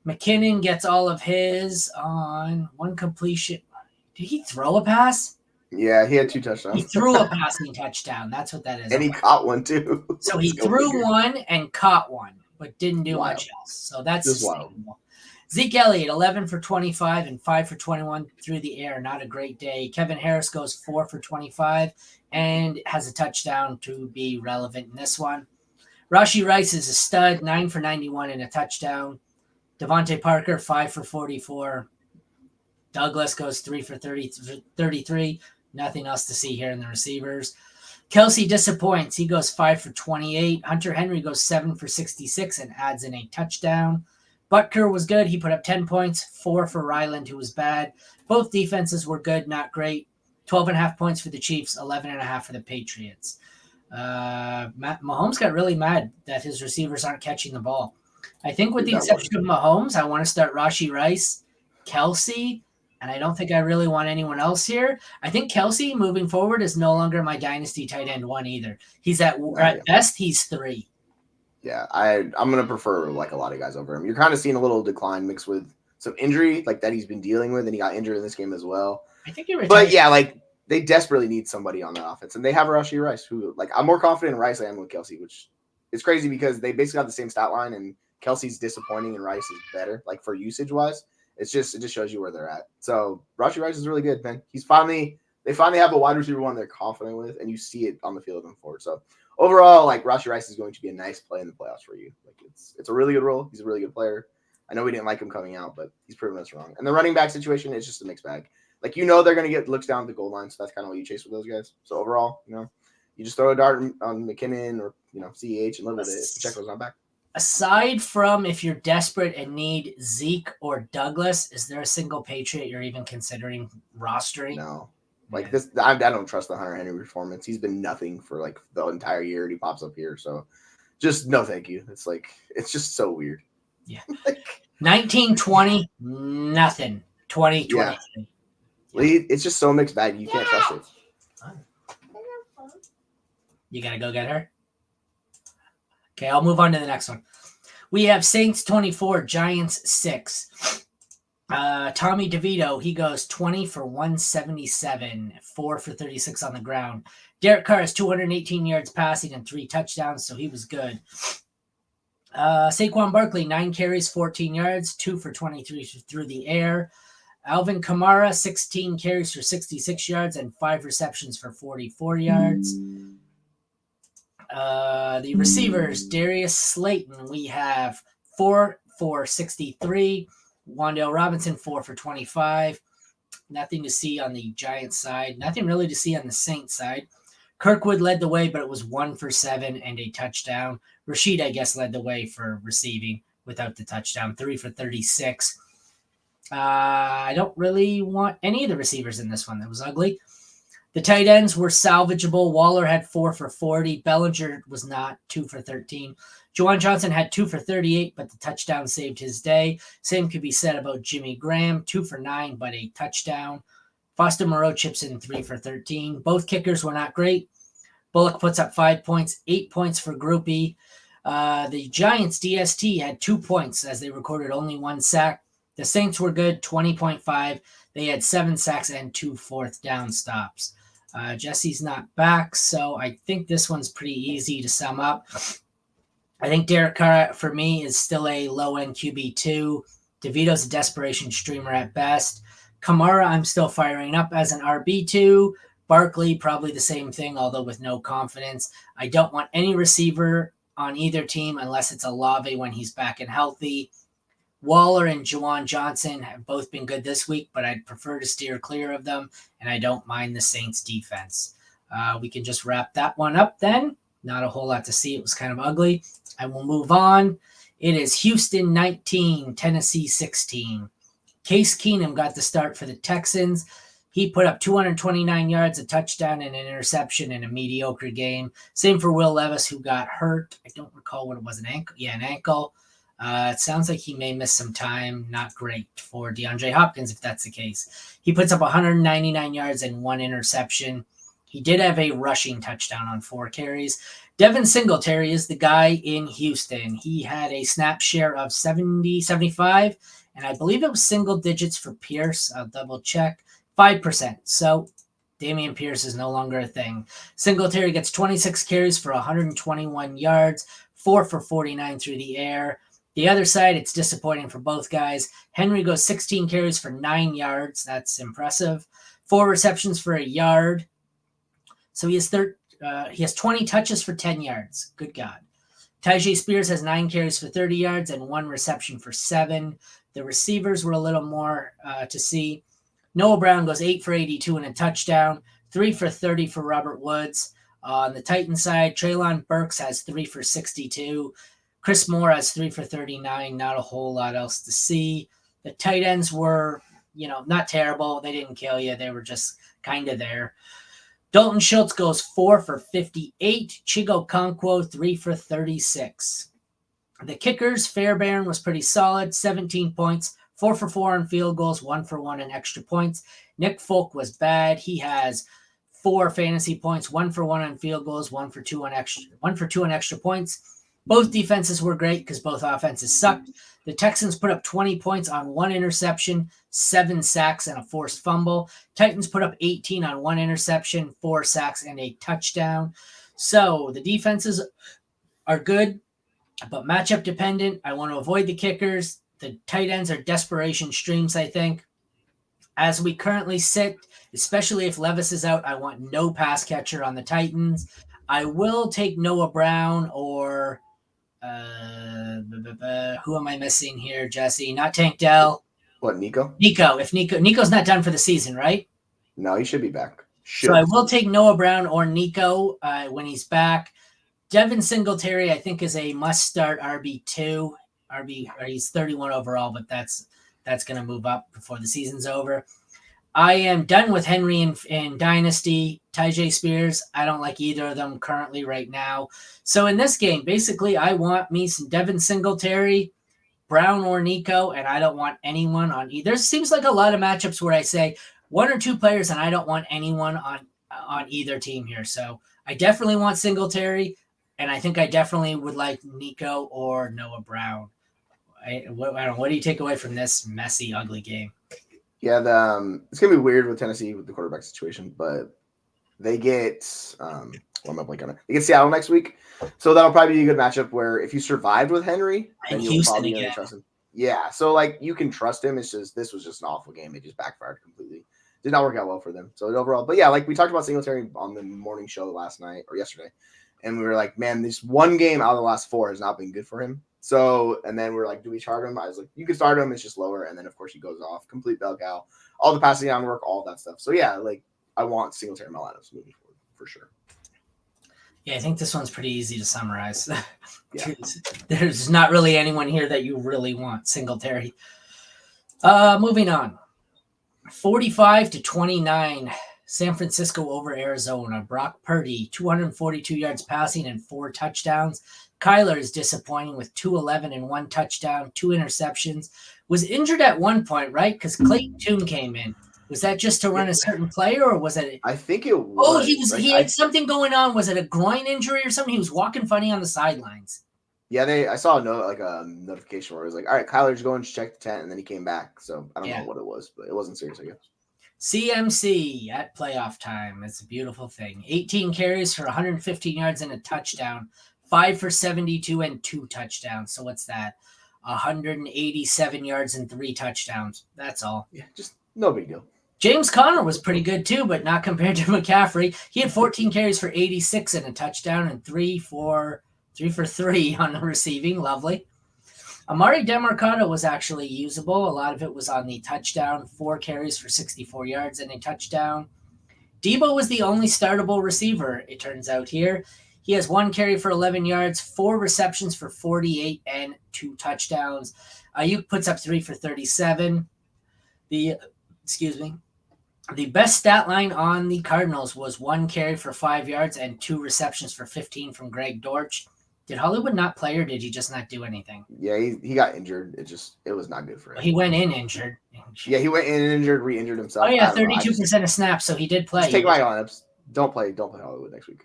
Speaker 2: McKinnon gets all of his on 1 completion. Did he throw a pass?
Speaker 1: Yeah, he had 2 touchdowns.
Speaker 2: He threw a passing touchdown. That's what that is.
Speaker 1: And he caught one, too.
Speaker 2: So he threw one and caught one, but didn't do much else. So that's
Speaker 1: just wild.
Speaker 2: Zeke Elliott, 11 for 25 and 5 for 21 through the air. Not a great day. Kevin Harris goes 4 for 25 and has a touchdown to be relevant in this one. Rashee Rice is a stud, 9 for 91 and a touchdown. Devontae Parker, 5 for 44. Douglas goes 3 for 33. Nothing else to see here in the receivers. Kelsey disappoints. He goes 5 for 28. Hunter Henry goes 7 for 66 and adds in a touchdown. Butker was good. He put up 10 points, 4 for Ryland, who was bad. Both defenses were good, not great. 12.5 points for the Chiefs, 11.5 for the Patriots. Mahomes got really mad that his receivers aren't catching the ball. I think with the exception of Mahomes, I want to start Rashee Rice, Kelsey, and I don't think I really want anyone else here. I think Kelsey, moving forward, is no longer my dynasty tight end 1 either. He's at best, he's 3.
Speaker 1: Yeah, I'm going to prefer like a lot of guys over him. You're kind of seeing a little decline mixed with some injury like that he's been dealing with, and he got injured in this game as well.
Speaker 2: I think you're
Speaker 1: But yeah, like they desperately need somebody on the offense, and they have Rashee Rice, who like I'm more confident in Rice than I am with Kelsey, which is crazy because they basically have the same stat line, and Kelsey's disappointing and Rice is better, like for usage wise. It just shows you where they're at. So Rashee Rice is really good, man. They finally have a wide receiver 1 they're confident with, and you see it on the field and forward. So overall, like Rashee Rice is going to be a nice play in the playoffs for you. Like it's a really good role. He's a really good player. I know we didn't like him coming out, but he's proven us wrong. And the running back situation is just a mixed bag. Like they're going to get looks down at the goal line, so that's kind of what you chase with those guys. So overall, you just throw a dart on McKinnon or CEH and live with it. If Pacheco's not back.
Speaker 2: Aside from if you're desperate and need Zeke or Douglas, is there a single Patriot you're even considering rostering?
Speaker 1: No. Like this, I don't trust the Hunter Henry performance. He's been nothing for like the entire year, and he pops up here. So just no thank you. It's just so weird.
Speaker 2: Yeah. 19-20, nothing. 20-23.
Speaker 1: Yeah. It's just so mixed bag. You can't trust it.
Speaker 2: You got to go get her? Okay, I'll move on to the next one. We have Saints 24, Giants 6. Tommy DeVito, he goes 20 for 177, 4 for 36 on the ground. Derek Carr has 218 yards passing and 3 touchdowns, so he was good. Saquon Barkley, 9 carries, 14 yards, 2 for 23 through the air. Alvin Kamara, 16 carries for 66 yards and 5 receptions for 44 yards. The receivers, Darius Slayton, we have 4 for 63. Wan'Dale Robinson, 4 for 25. Nothing to see on the Giants side. Nothing really to see on the Saints side. Kirkwood led the way, but it was 1 for 7 and a touchdown. Rashid, I guess, led the way for receiving without the touchdown, 3 for 36. I don't really want any of the receivers in this one. That was ugly. The tight ends were salvageable. Waller had 4 for 40. Bellinger was not, 2 for 13. Juwan Johnson had 2 for 38, but the touchdown saved his day. Same could be said about Jimmy Graham, 2 for 9, but a touchdown. Foster Moreau chips in 3 for 13. Both kickers were not great. Bullock puts up 5 points, 8 points for Groupie. The Giants DST had 2 points as they recorded only 1 sack. The Saints were good, 20.5. They had 7 sacks and 2 fourth down stops. Jesse's not back, so I think this one's pretty easy to sum up. I think Derek Carr, for me, is still a low-end QB2. DeVito's a desperation streamer at best. Kamara, I'm still firing up as an RB2. Barkley, probably the same thing, although with no confidence. I don't want any receiver on either team unless it's Olave when he's back and healthy. Waller and Juwan Johnson have both been good this week, but I'd prefer to steer clear of them, and I don't mind the Saints defense. We can just wrap that one up then. Not a whole lot to see. It was kind of ugly. I will move on. It is Houston 19, Tennessee 16. Case Keenum got the start for the Texans. He put up 229 yards, a touchdown, and an interception in a mediocre game. Same for Will Levis, who got hurt. I don't recall what it was, an ankle. Yeah, an ankle. It sounds like he may miss some time. Not great for DeAndre Hopkins if that's the case. He puts up 199 yards and 1 interception. He did have a rushing touchdown on 4 carries. Devin Singletary is the guy in Houston. He had a snap share of 75, and I believe it was single digits for Pierce. I'll double check. 5%. So Dameon Pierce is no longer a thing. Singletary gets 26 carries for 121 yards, 4 for 49 through the air. The other side, it's disappointing for both guys. Henry goes 16 carries for 9 yards. That's impressive. 4 receptions for a yard. So he has 20 touches for 10 yards. Good God. Tyjae Spears has 9 carries for 30 yards and 1 reception for 7. The receivers were a little more to see. Noah Brown goes 8 for 82 and a touchdown. 3 for 30 for Robert Woods. On the Titans side, Treylon Burks has 3 for 62. Chris Moore has 3 for 39. Not a whole lot else to see. The tight ends were, not terrible. They didn't kill you. They were just kind of there. Dalton Schultz goes 4 for 58. Chigo Okonkwo, 3 for 36. The kickers, Fairbairn was pretty solid, 17 points, 4 for 4 on field goals, 1 for 1 in extra points. Nick Folk was bad. He has 4 fantasy points, 1 for 1 on field goals, 1 for 2 on extra points. Both defenses were great because both offenses sucked. The Texans put up 20 points on 1 interception, 7 sacks, and a forced fumble. Titans put up 18 on 1 interception, 4 sacks, and a touchdown. So the defenses are good, but matchup dependent. I want to avoid the kickers. The tight ends are desperation streams, I think. As we currently sit, especially if Levis is out, I want no pass catcher on the Titans. I will take Noah Brown or who am I missing here, Jesse? Not Tank Dell.
Speaker 1: What, Nico?
Speaker 2: Nico's not done for the season, right?
Speaker 1: No, he should be back.
Speaker 2: So I will take Noah Brown or Nico when he's back. Devin Singletary, I think, is a must-start RB2. He's 31 overall, but that's going to move up before the season's over. I am done with Henry in Dynasty. Tyjae Spears, I don't like either of them currently right now. So in this game, basically, I want me some Devin Singletary Brown or Nico, and I don't want anyone on either. There seems like a lot of matchups where I say one or two players, and I don't want anyone on either team here. So I definitely want Singletary, and I think I definitely would like Nico or Noah Brown. I don't know. What do you take away from this messy, ugly game?
Speaker 1: Yeah, it's gonna be weird with Tennessee with the quarterback situation, but they get what am I blanking on it? They get Seattle next week, so that'll probably be a good matchup where if you survived with Henry, then
Speaker 2: And
Speaker 1: you'll
Speaker 2: Houston
Speaker 1: probably
Speaker 2: again.
Speaker 1: trust him. Yeah, so like you can trust him. It's just this was just an awful game. It just backfired completely. Did not work out well for them. So overall, but yeah, like we talked about Singletary on the morning show last night or yesterday, and we were like, man, this one game out of the last 4 has not been good for him. So, and then we're like, do we start him? I was like, you can start him. It's just lower, and then of course he goes off, complete bell cow, all the passing down work, all that stuff. So yeah, like I want Singletary in my lineups moving forward for sure.
Speaker 2: Yeah, I think this one's pretty easy to summarize.
Speaker 1: Yeah.
Speaker 2: There's not really anyone here that you really want. Singletary. Moving on. 45-29. San Francisco over Arizona. Brock Purdy, 242 yards passing and 4 touchdowns. Kyler is disappointing with 211 and 1 touchdown, 2 interceptions. Was injured at one point, right? Because Clayton Tune came in. Was that just to run a certain play, or was it?
Speaker 1: I think it was.
Speaker 2: He had something going on. Was it a groin injury or something? He was walking funny on the sidelines.
Speaker 1: Yeah, I saw a notification where it was like, all right, Kyler's going to check the tent, and then he came back. So I don't know what it was, but it wasn't serious, I guess.
Speaker 2: CMC at playoff time. It's a beautiful thing. 18 carries for 115 yards and a touchdown. 5 for 72 and 2 touchdowns. So what's that? 187 yards and 3 touchdowns. That's all.
Speaker 1: Yeah, just no big deal.
Speaker 2: James Conner was pretty good too, but not compared to McCaffrey. He had 14 carries for 86 and a touchdown and 3 for 3 on the receiving. Lovely. Amari Demercado was actually usable. A lot of it was on the touchdown. 4 carries for 64 yards and a touchdown. Debo was the only startable receiver, it turns out here. He has 1 carry for 11 yards, 4 receptions for 48 and 2 touchdowns. Ayuk puts up 3 for 37. The best stat line on the Cardinals was 1 carry for 5 yards and 2 receptions for 15 from Greg Dortch. Did Hollywood not play, or did he just not do anything?
Speaker 1: Yeah, he got injured. It was not good for him.
Speaker 2: He went in injured.
Speaker 1: Yeah, he went in injured, re-injured himself.
Speaker 2: Oh yeah, 32% of snaps, so he did play.
Speaker 1: Just take my lineups. Don't play Hollywood next week.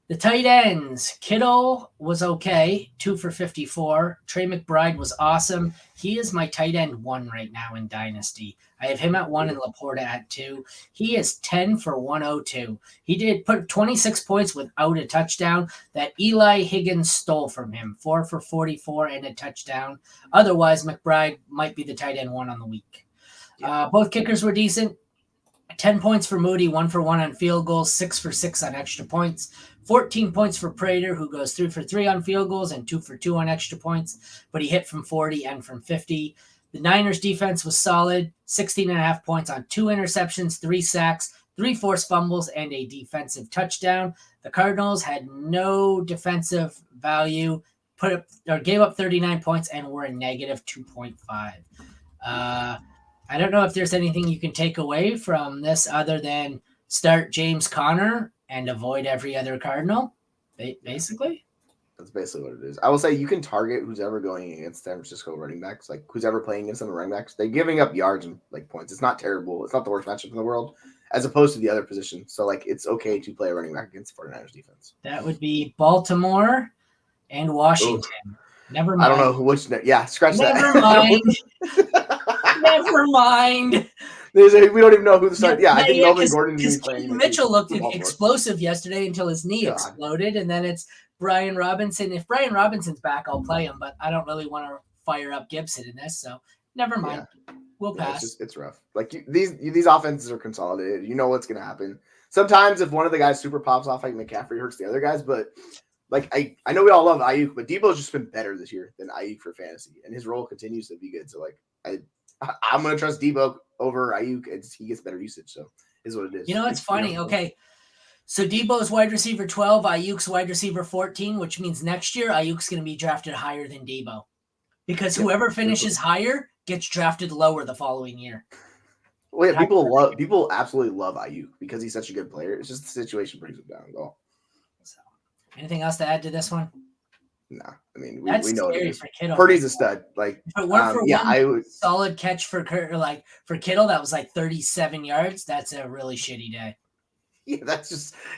Speaker 2: The tight ends. Kittle was okay, 2 for 54. Trey McBride was awesome. He is my tight end 1 right now in Dynasty. I have him at 1 and Laporta at 2. He is 10 for 102. He did put 26 points without a touchdown that Eli Higgins stole from him. 4 for 44 and a touchdown. Otherwise, McBride might be the tight end 1 on the week. Yeah. Both kickers were decent. 10 points for Moody, 1 for 1 on field goals, 6 for 6 on extra points. 14 points for Prater, who goes 3 for 3 on field goals and 2 for 2 on extra points, but he hit from 40 and from 50. The Niners defense was solid, 16.5 points on 2 interceptions, 3 sacks, 3 forced fumbles, and a defensive touchdown. The Cardinals had no defensive value, gave up 39 points and were a negative 2.5. I don't know if there's anything you can take away from this other than start James Conner and avoid every other Cardinal, basically.
Speaker 1: That's basically what it is. I will say you can target who's ever going against San Francisco running backs, like who's ever playing against them running backs. They're giving up yards and like points. It's not terrible. It's not the worst matchup in the world, as opposed to the other position. So like it's okay to play a running back against the 49ers defense.
Speaker 2: That would be Baltimore and Washington.
Speaker 1: Ooh.
Speaker 2: Never mind.
Speaker 1: I don't know which. Yeah, scratch that.
Speaker 2: Never mind. Never mind.
Speaker 1: We don't even know who the start. Yeah, I think Melvin Gordon's going to be playing.
Speaker 2: Mitchell looked explosive yesterday until his knee exploded, and then it's Brian Robinson. If Brian Robinson's back, I'll play him, but I don't really want to fire up Gibson in this, so never mind. Yeah. We'll pass.
Speaker 1: It's rough. Like these offenses are consolidated. You know what's going to happen. Sometimes if one of the guys super pops off, like McCaffrey hurts the other guys, but like I know we all love Ayuk, but Debo's just been better this year than Ayuk for fantasy, and his role continues to be good. So like I'm going to trust Debo over Ayuk, and he gets better usage. So is what it is.
Speaker 2: You know, it's funny. Okay. So Debo's wide receiver 12, Ayuk's wide receiver 14, which means next year Ayuk's going to be drafted higher than Debo because whoever finishes higher gets drafted lower the following year.
Speaker 1: Well, yeah, people absolutely love Ayuk because he's such a good player. It's just the situation brings him down.
Speaker 2: So, anything else to add to this one?
Speaker 1: No, I mean
Speaker 2: That's
Speaker 1: we know what it
Speaker 2: scary
Speaker 1: is.
Speaker 2: for Kittle.
Speaker 1: Purdy's a stud. Like,
Speaker 2: If it weren't for
Speaker 1: yeah,
Speaker 2: one
Speaker 1: I would.
Speaker 2: solid catch for Kittle, that was like 37 yards. That's a really shitty day.
Speaker 1: Yeah,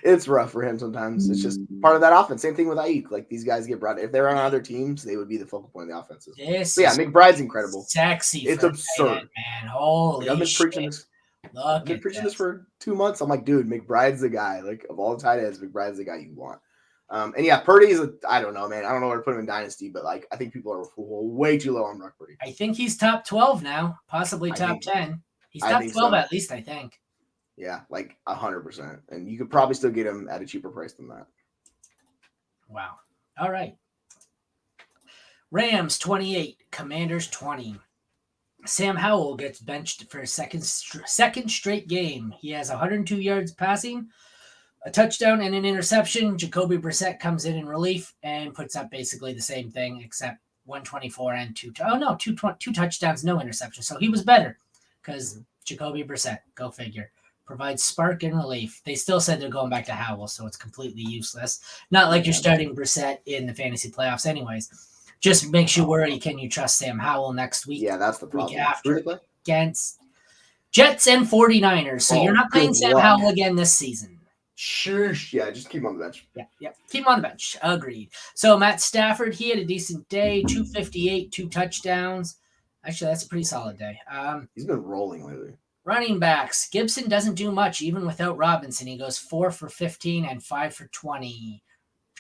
Speaker 1: it's rough for him sometimes. It's just part of that offense. Same thing with Ayuk. Like these guys get brought. If they're on other teams, they would be the focal point of the offenses.
Speaker 2: This
Speaker 1: But yeah,
Speaker 2: is
Speaker 1: McBride's incredible.
Speaker 2: sexy.
Speaker 1: It's
Speaker 2: for
Speaker 1: absurd,
Speaker 2: man. Holy
Speaker 1: like, I've been
Speaker 2: shit.
Speaker 1: preaching this.
Speaker 2: Look
Speaker 1: I've been
Speaker 2: at
Speaker 1: preaching
Speaker 2: this.
Speaker 1: this for 2 months. I'm like, dude, McBride's the guy. Like, of all the tight ends, McBride's the guy you want. And yeah, Purdy's I don't know, man. I don't know where to put him in Dynasty, but like, I think people are way too low on Brock Purdy.
Speaker 2: I think he's top 12 now, possibly top 10. He's top 12
Speaker 1: so.
Speaker 2: at least, I think.
Speaker 1: Yeah, like 100%. And you could probably still get him at a cheaper price than that.
Speaker 2: Wow. All right. Rams 28, Commanders 20. Sam Howell gets benched for a second straight game. He has 102 yards passing, a touchdown, and an interception. Jacoby Brissett comes in relief and puts up basically the same thing, except 124 and two touchdowns, no interception. So he was better because Jacoby Brissett, go figure, provides spark and relief. They still said they're going back to Howell, so it's completely useless. Not like you're starting Brissett in the fantasy playoffs anyways. Just makes you worry, can you trust Sam Howell next week?
Speaker 1: Yeah, that's the problem.
Speaker 2: Week after against Jets and 49ers. So you're not playing Sam Howell again this season.
Speaker 1: Sure. Yeah, just keep him on the bench.
Speaker 2: Yeah. Keep him on the bench. Agreed. So Matt Stafford, he had a decent day, 258, 2 touchdowns. Actually, that's a pretty solid day.
Speaker 1: He's been rolling lately.
Speaker 2: Running backs. Gibson doesn't do much even without Robinson. He goes 4 for 15 and 5 for 20.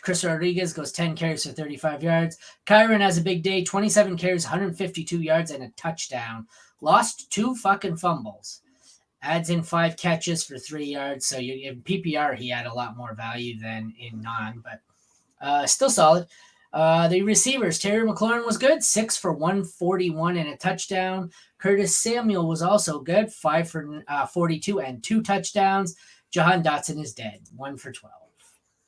Speaker 2: Chris Rodriguez goes 10 carries for 35 yards. Kyron has a big day, 27 carries, 152 yards, and a touchdown. Lost 2 fucking fumbles. Adds in 5 catches for 3 yards. So in PPR, he had a lot more value than in non, but still solid. The receivers, Terry McLaurin was good, 6 for 141 and a touchdown. Curtis Samuel was also good, 5 for 42 and 2 touchdowns. Jahan Dotson is dead, 1 for 12.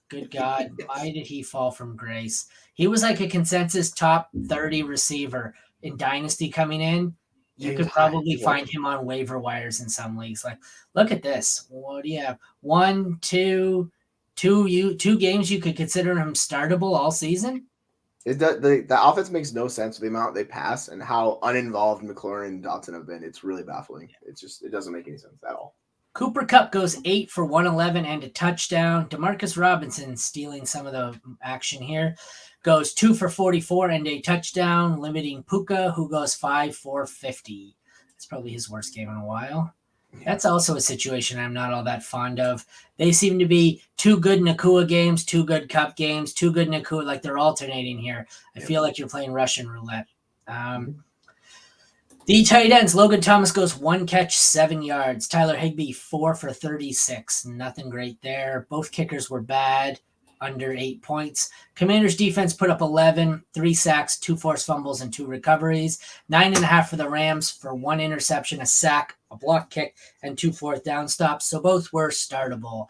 Speaker 2: Good God, why did he fall from grace? He was like a consensus top 30 receiver in Dynasty coming in. You could probably find him on waiver wires in some leagues. Like, look at this. What do you have? 1, 2 games you could consider him startable all season?
Speaker 1: The offense makes no sense with the amount they pass and how uninvolved McLaurin and Dotson have been. It's really baffling. It doesn't make any sense at all.
Speaker 2: Cooper Kupp goes 8 for 111 and a touchdown. Demarcus Robinson, stealing some of the action here, goes 2 for 44 and a touchdown, limiting Puka, who goes 5 for 50. That's probably his worst game in a while. That's also a situation I'm not all that fond of. They seem to be 2 good Nakua games, 2 good Kupp games, 2 good Nakua. Like they're alternating here. I feel like you're playing Russian roulette. The tight ends, Logan Thomas goes 1 catch, 7 yards. Tyler Higbee, 4 for 36. Nothing great there. Both kickers were bad, under 8 points. Commanders defense put up 11, 3 sacks, 2 forced fumbles, and 2 recoveries. 9.5 for the Rams for 1 interception, a sack, a block kick, and 2 fourth down stops. So both were startable.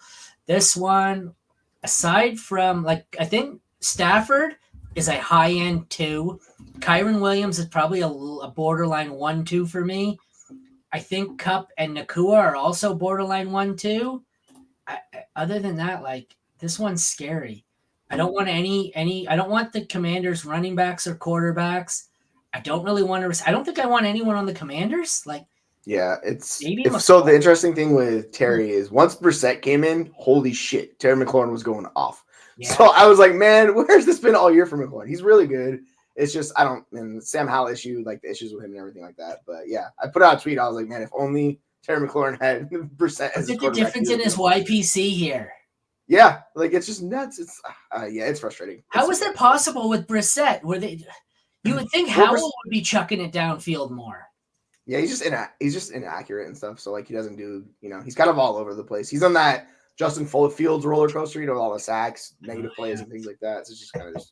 Speaker 2: This one, aside from, I think Stafford is a high-end 2. Kyron Williams is probably a borderline 1-2 for me. I think Kupp and Nakua are also borderline 1-2. Other than that, this one's scary. I don't want I don't want the Commanders running backs or quarterbacks. I don't really want to. I don't think I want anyone on the Commanders.
Speaker 1: Yeah, so the interesting thing with Terry is once Brissett came in, holy shit, Terry McLaurin was going off. Yeah. So I was like, man, where's this been all year for McLaurin? He's really good. It's just, Sam Howell issue, the issues with him and everything like that. But yeah, I put out a tweet. I was like, man, if only Terry McLaurin had Brissett as his quarterback. Look at the
Speaker 2: difference in his YPC here.
Speaker 1: Yeah, it's just nuts. It's it's frustrating.
Speaker 2: How is that possible with Brissett? You would think Howell would be chucking it downfield more.
Speaker 1: Yeah, he's just inaccurate and stuff. So he doesn't do, he's kind of all over the place. He's on that Justin Fields roller coaster, all the sacks, negative plays, and things like that. So it's just kind of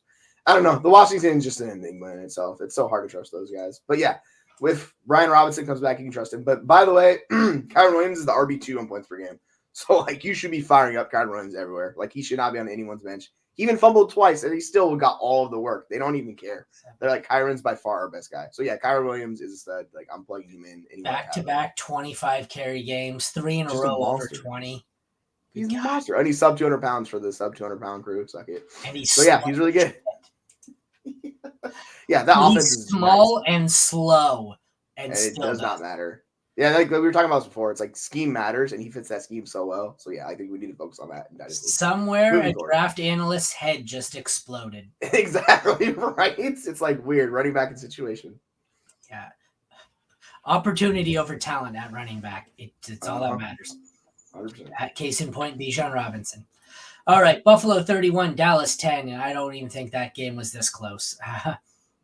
Speaker 1: I don't know. The Washington is just an enigma in itself. It's so hard to trust those guys. But yeah, with Brian Robinson comes back, you can trust him. But by the way, Kyron Williams is the RB2 on points per game. So you should be firing up Kyron Williams everywhere. He should not be on anyone's bench. He even fumbled twice, and he still got all of the work. They don't even care. They're like, Kyron's by far our best guy. So yeah, Kyron Williams is a stud. I'm plugging him in.
Speaker 2: Back-to-back 25 carry games, 3 in a row over 20.
Speaker 1: He's a monster. And he's sub 200 pounds for the sub 200 pound crew. Suck it.
Speaker 2: And he's
Speaker 1: he's really good. Yeah, that offense
Speaker 2: He's
Speaker 1: is
Speaker 2: small
Speaker 1: nice.
Speaker 2: and slow, and
Speaker 1: And it
Speaker 2: still
Speaker 1: does not
Speaker 2: does.
Speaker 1: matter. Yeah, like we were talking about this before. It's like scheme matters, and he fits that scheme so well. So yeah, I think we need to focus on that in Dynasty.
Speaker 2: Somewhere
Speaker 1: Moving
Speaker 2: a
Speaker 1: forward.
Speaker 2: draft analyst's head just exploded.
Speaker 1: Exactly right. It's like weird running back in situation.
Speaker 2: Yeah. Opportunity over talent at running back. It's all that matters.
Speaker 1: 100%.
Speaker 2: Case in point, Bijan Robinson. All right, Buffalo 31, Dallas 10, and I don't even think that game was this close.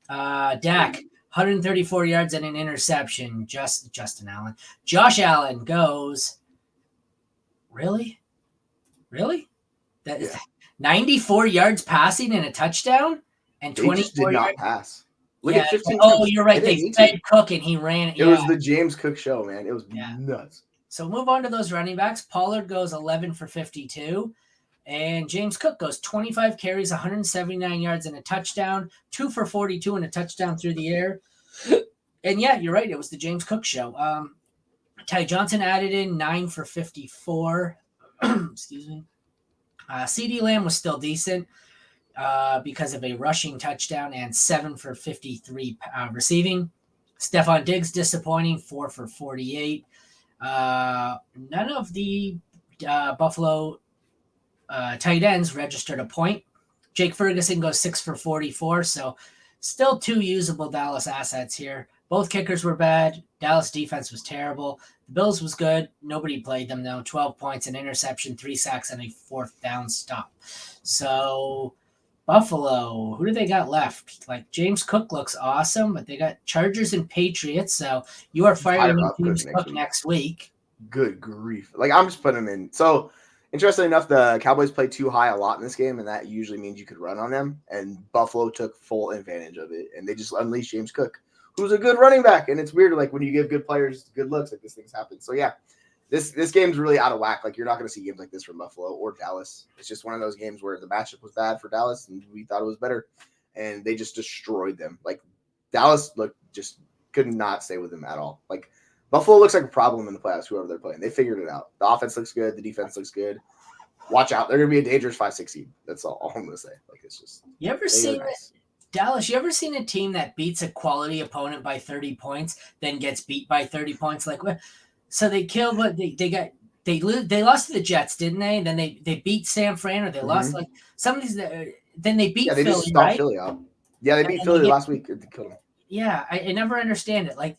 Speaker 2: Dak, 134 yards and an interception. Justin Allen. Josh Allen goes, really? That is
Speaker 1: Yeah.
Speaker 2: 94 yards passing and a touchdown and
Speaker 1: They just
Speaker 2: 24
Speaker 1: did not
Speaker 2: yards.
Speaker 1: pass. Look
Speaker 2: Yeah.
Speaker 1: at 15
Speaker 2: Oh,
Speaker 1: attempts.
Speaker 2: you're
Speaker 1: They
Speaker 2: right.
Speaker 1: didn't
Speaker 2: They
Speaker 1: need to.
Speaker 2: fed Cook and he ran.
Speaker 1: It
Speaker 2: Yeah.
Speaker 1: was the James Cook show, man. It was nuts.
Speaker 2: So move on to those running backs. Pollard goes 11 for 52. And James Cook goes 25 carries, 179 yards, and a touchdown, 2 for 42 and a touchdown through the air. And yeah, you're right. It was the James Cook show. Ty Johnson added in 9 for 54. Excuse me. CeeDee Lamb was still decent because of a rushing touchdown and 7 for 53 receiving. Stephon Diggs disappointing, 4 for 48. None of the Buffalo tight ends registered a point. Jake Ferguson goes 6 for 44, so still two usable Dallas assets here. Both kickers were bad. Dallas defense was terrible. The Bills was good. Nobody played them, though. 12 points, an interception, 3 sacks, and a 4th down stop. So Buffalo, who do they got left? Like James Cook looks awesome, but they got Chargers and Patriots. So you are firing James Cook next week.
Speaker 1: Good grief. Like I'm just putting him in. So interestingly enough, the Cowboys play too high a lot in this game, and that usually means you could run on them. And Buffalo took full advantage of it, and they just unleashed James Cook, who's a good running back. And it's weird, like when you give good players good looks, like this things happen. So yeah, this game's really out of whack. Like you're not going to see games like this from Buffalo or Dallas. It's just one of those games where the matchup was bad for Dallas, and we thought it was better, and they just destroyed them. Like Dallas just could not stay with them at all. Like Buffalo looks like a problem in the playoffs, whoever they're playing. They figured it out. The offense looks good. The defense looks good. Watch out. They're going to be a dangerous 5-6 seed. That's all I'm going to say. Like, it's just.
Speaker 2: You ever seen nice. Dallas, you ever seen a team that beats a quality opponent by 30 points, then gets beat by 30 points? Like, so they killed what they lost to the Jets, didn't they? And then they beat San Fran, or they lost like some of these. Then they beat
Speaker 1: Philly, just stomped Philly out. Yeah, they beat Philly last week. They killed them.
Speaker 2: Yeah, I never understand it. Like,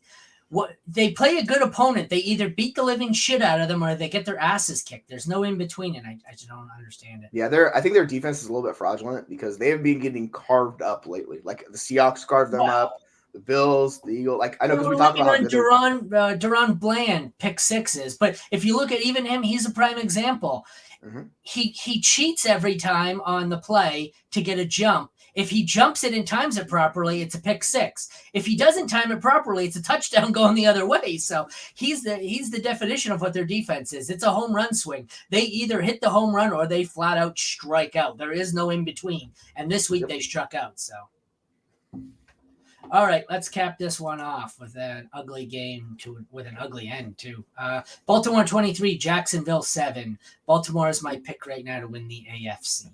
Speaker 2: what they play a good opponent, they either beat the living shit out of them or they get their asses kicked. There's no in between, and I just don't understand it.
Speaker 1: Yeah, I think their defense is a little bit fraudulent because they have been getting carved up lately. Like the Seahawks carved them up, the Bills, the Eagles. Like I know because we talked about how
Speaker 2: Duron Bland pick sixes, but if you look at even him, he's a prime example. Mm-hmm. He cheats every time on the play to get a jump. If he jumps it and times it properly, it's a pick six. If he doesn't time it properly, it's a touchdown going the other way. So he's the definition of what their defense is. It's a home run swing. They either hit the home run or they flat out strike out. There is no in between. And this week they struck out. So, all right, let's cap this one off with an ugly game with an ugly end too. Baltimore 23, Jacksonville 7. Baltimore is my pick right now to win the AFC.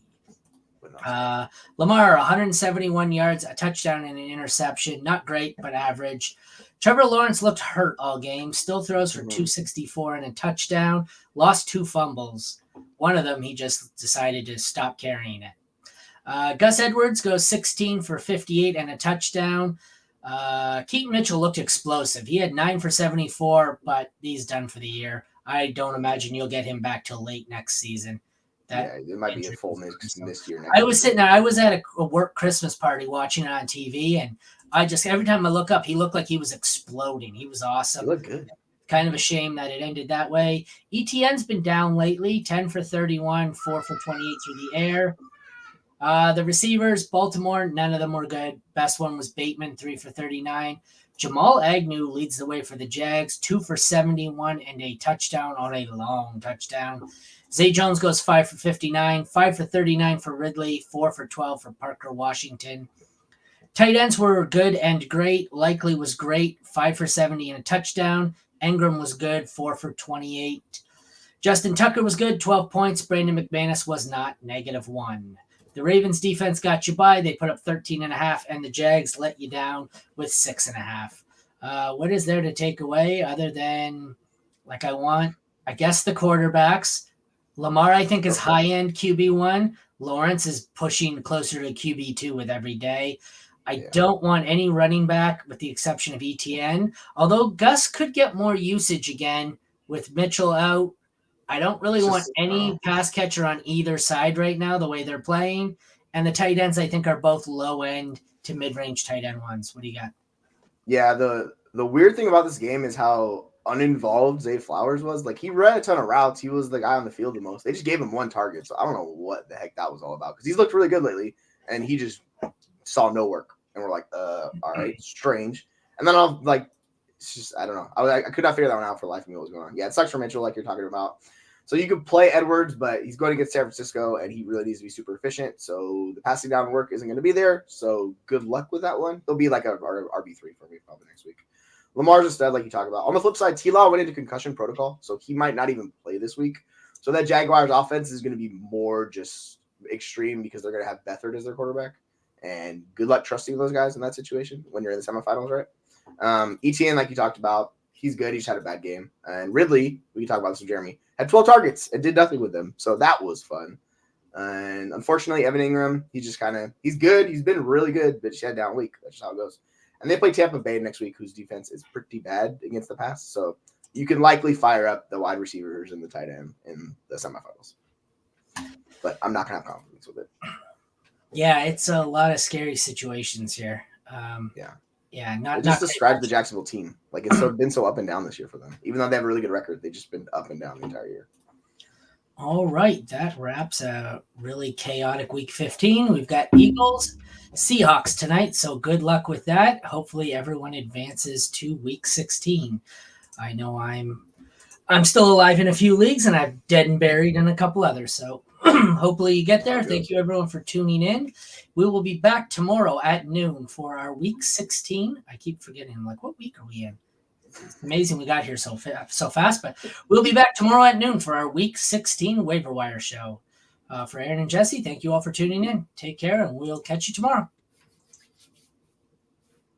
Speaker 2: Lamar, 171 yards, a touchdown and an interception. Not great, but average. Trevor Lawrence looked hurt all game. Still throws for 264 and a touchdown. Lost 2 fumbles. One of them, he just decided to stop carrying it. Gus Edwards goes 16 for 58 and a touchdown. Keaton Mitchell looked explosive. He had 9 for 74, but he's done for the year. I don't imagine you'll get him back till late next season.
Speaker 1: It might be a full missed year.
Speaker 2: I was sitting there. I was at a work Christmas party watching it on TV, and I just every time I look up, he looked like he was exploding. He was awesome.
Speaker 1: He looked good.
Speaker 2: Kind of a shame that it ended that way. ETN's been down lately, 10 for 31, 4 for 28 through the air. The receivers, Baltimore, none of them were good. Best one was Bateman, 3 for 39. Jamal Agnew leads the way for the Jags, 2 for 71 and a touchdown on a long touchdown. Zay Jones goes 5 for 59, 5 for 39 for Ridley, 4 for 12 for Parker Washington. Tight ends were good and great. Likely was great, 5 for 70 and a touchdown. Engram was good, 4 for 28. Justin Tucker was good, 12 points. Brandon McManus was not, -1. The Ravens defense got you by. They put up 13.5, and the Jags let you down with 6.5. What is there to take away other than I guess the quarterbacks. Lamar, I think, is high-end QB1. Lawrence is pushing closer to QB2 with every day. I don't want any running back with the exception of ETN. Although Gus could get more usage again with Mitchell out. I don't really want any pass catcher on either side right now, the way they're playing. And the tight ends, I think, are both low-end to mid-range tight end ones. What do you got?
Speaker 1: Yeah, the weird thing about this game is how uninvolved Zay Flowers was. Like, he ran a ton of routes. He was the guy on the field the most. They just gave him one target, so I don't know what the heck that was all about because he's looked really good lately, and he just saw no work. And we're like, all right, strange. And then I'm like, it's just, I don't know. I could not figure that one out for life of me what was going on. Yeah, it sucks for Mitchell, like you're talking about. So you could play Edwards, but he's going to get San Francisco, and he really needs to be super efficient. So the passing down work isn't going to be there. So good luck with that one. They'll be like a RB3 for me probably next week. Lamar's a stud, like you talked about. On the flip side, T-Law went into concussion protocol, so he might not even play this week. So that Jaguars offense is going to be more just extreme because they're going to have Beathard as their quarterback. And good luck trusting those guys in that situation when you're in the semifinals, right? ETN, like you talked about, he's good. He just had a bad game. And Ridley, we can talk about this with Jeremy, had 12 targets and did nothing with them. So that was fun. And unfortunately, Evan Ingram, he's good. He's been really good, but he had a down week. That's just how it goes. And they play Tampa Bay next week, whose defense is pretty bad against the pass. So you can likely fire up the wide receivers and the tight end in the semifinals. But I'm not going to have confidence with it.
Speaker 2: Yeah, it's a lot of scary situations here.
Speaker 1: It just describes the Jacksonville team. Like, it's been so up and down this year for them. Even though they have a really good record, they've just been up and down the entire year.
Speaker 2: All right, that wraps a really chaotic Week 15. We've got Eagles, Seahawks tonight, so good luck with that. Hopefully everyone advances to Week 16. I know I'm still alive in a few leagues, and I'm dead and buried in a couple others, so hopefully you get there. Thank you, everyone, for tuning in. We will be back tomorrow at noon for our Week 16. I keep forgetting, like, what week are we in? It's amazing we got here so fast, but we'll be back tomorrow at noon for our Week 16 waiver wire show. For Aaron and Jesse, thank you all for tuning in. Take care, and we'll catch you tomorrow.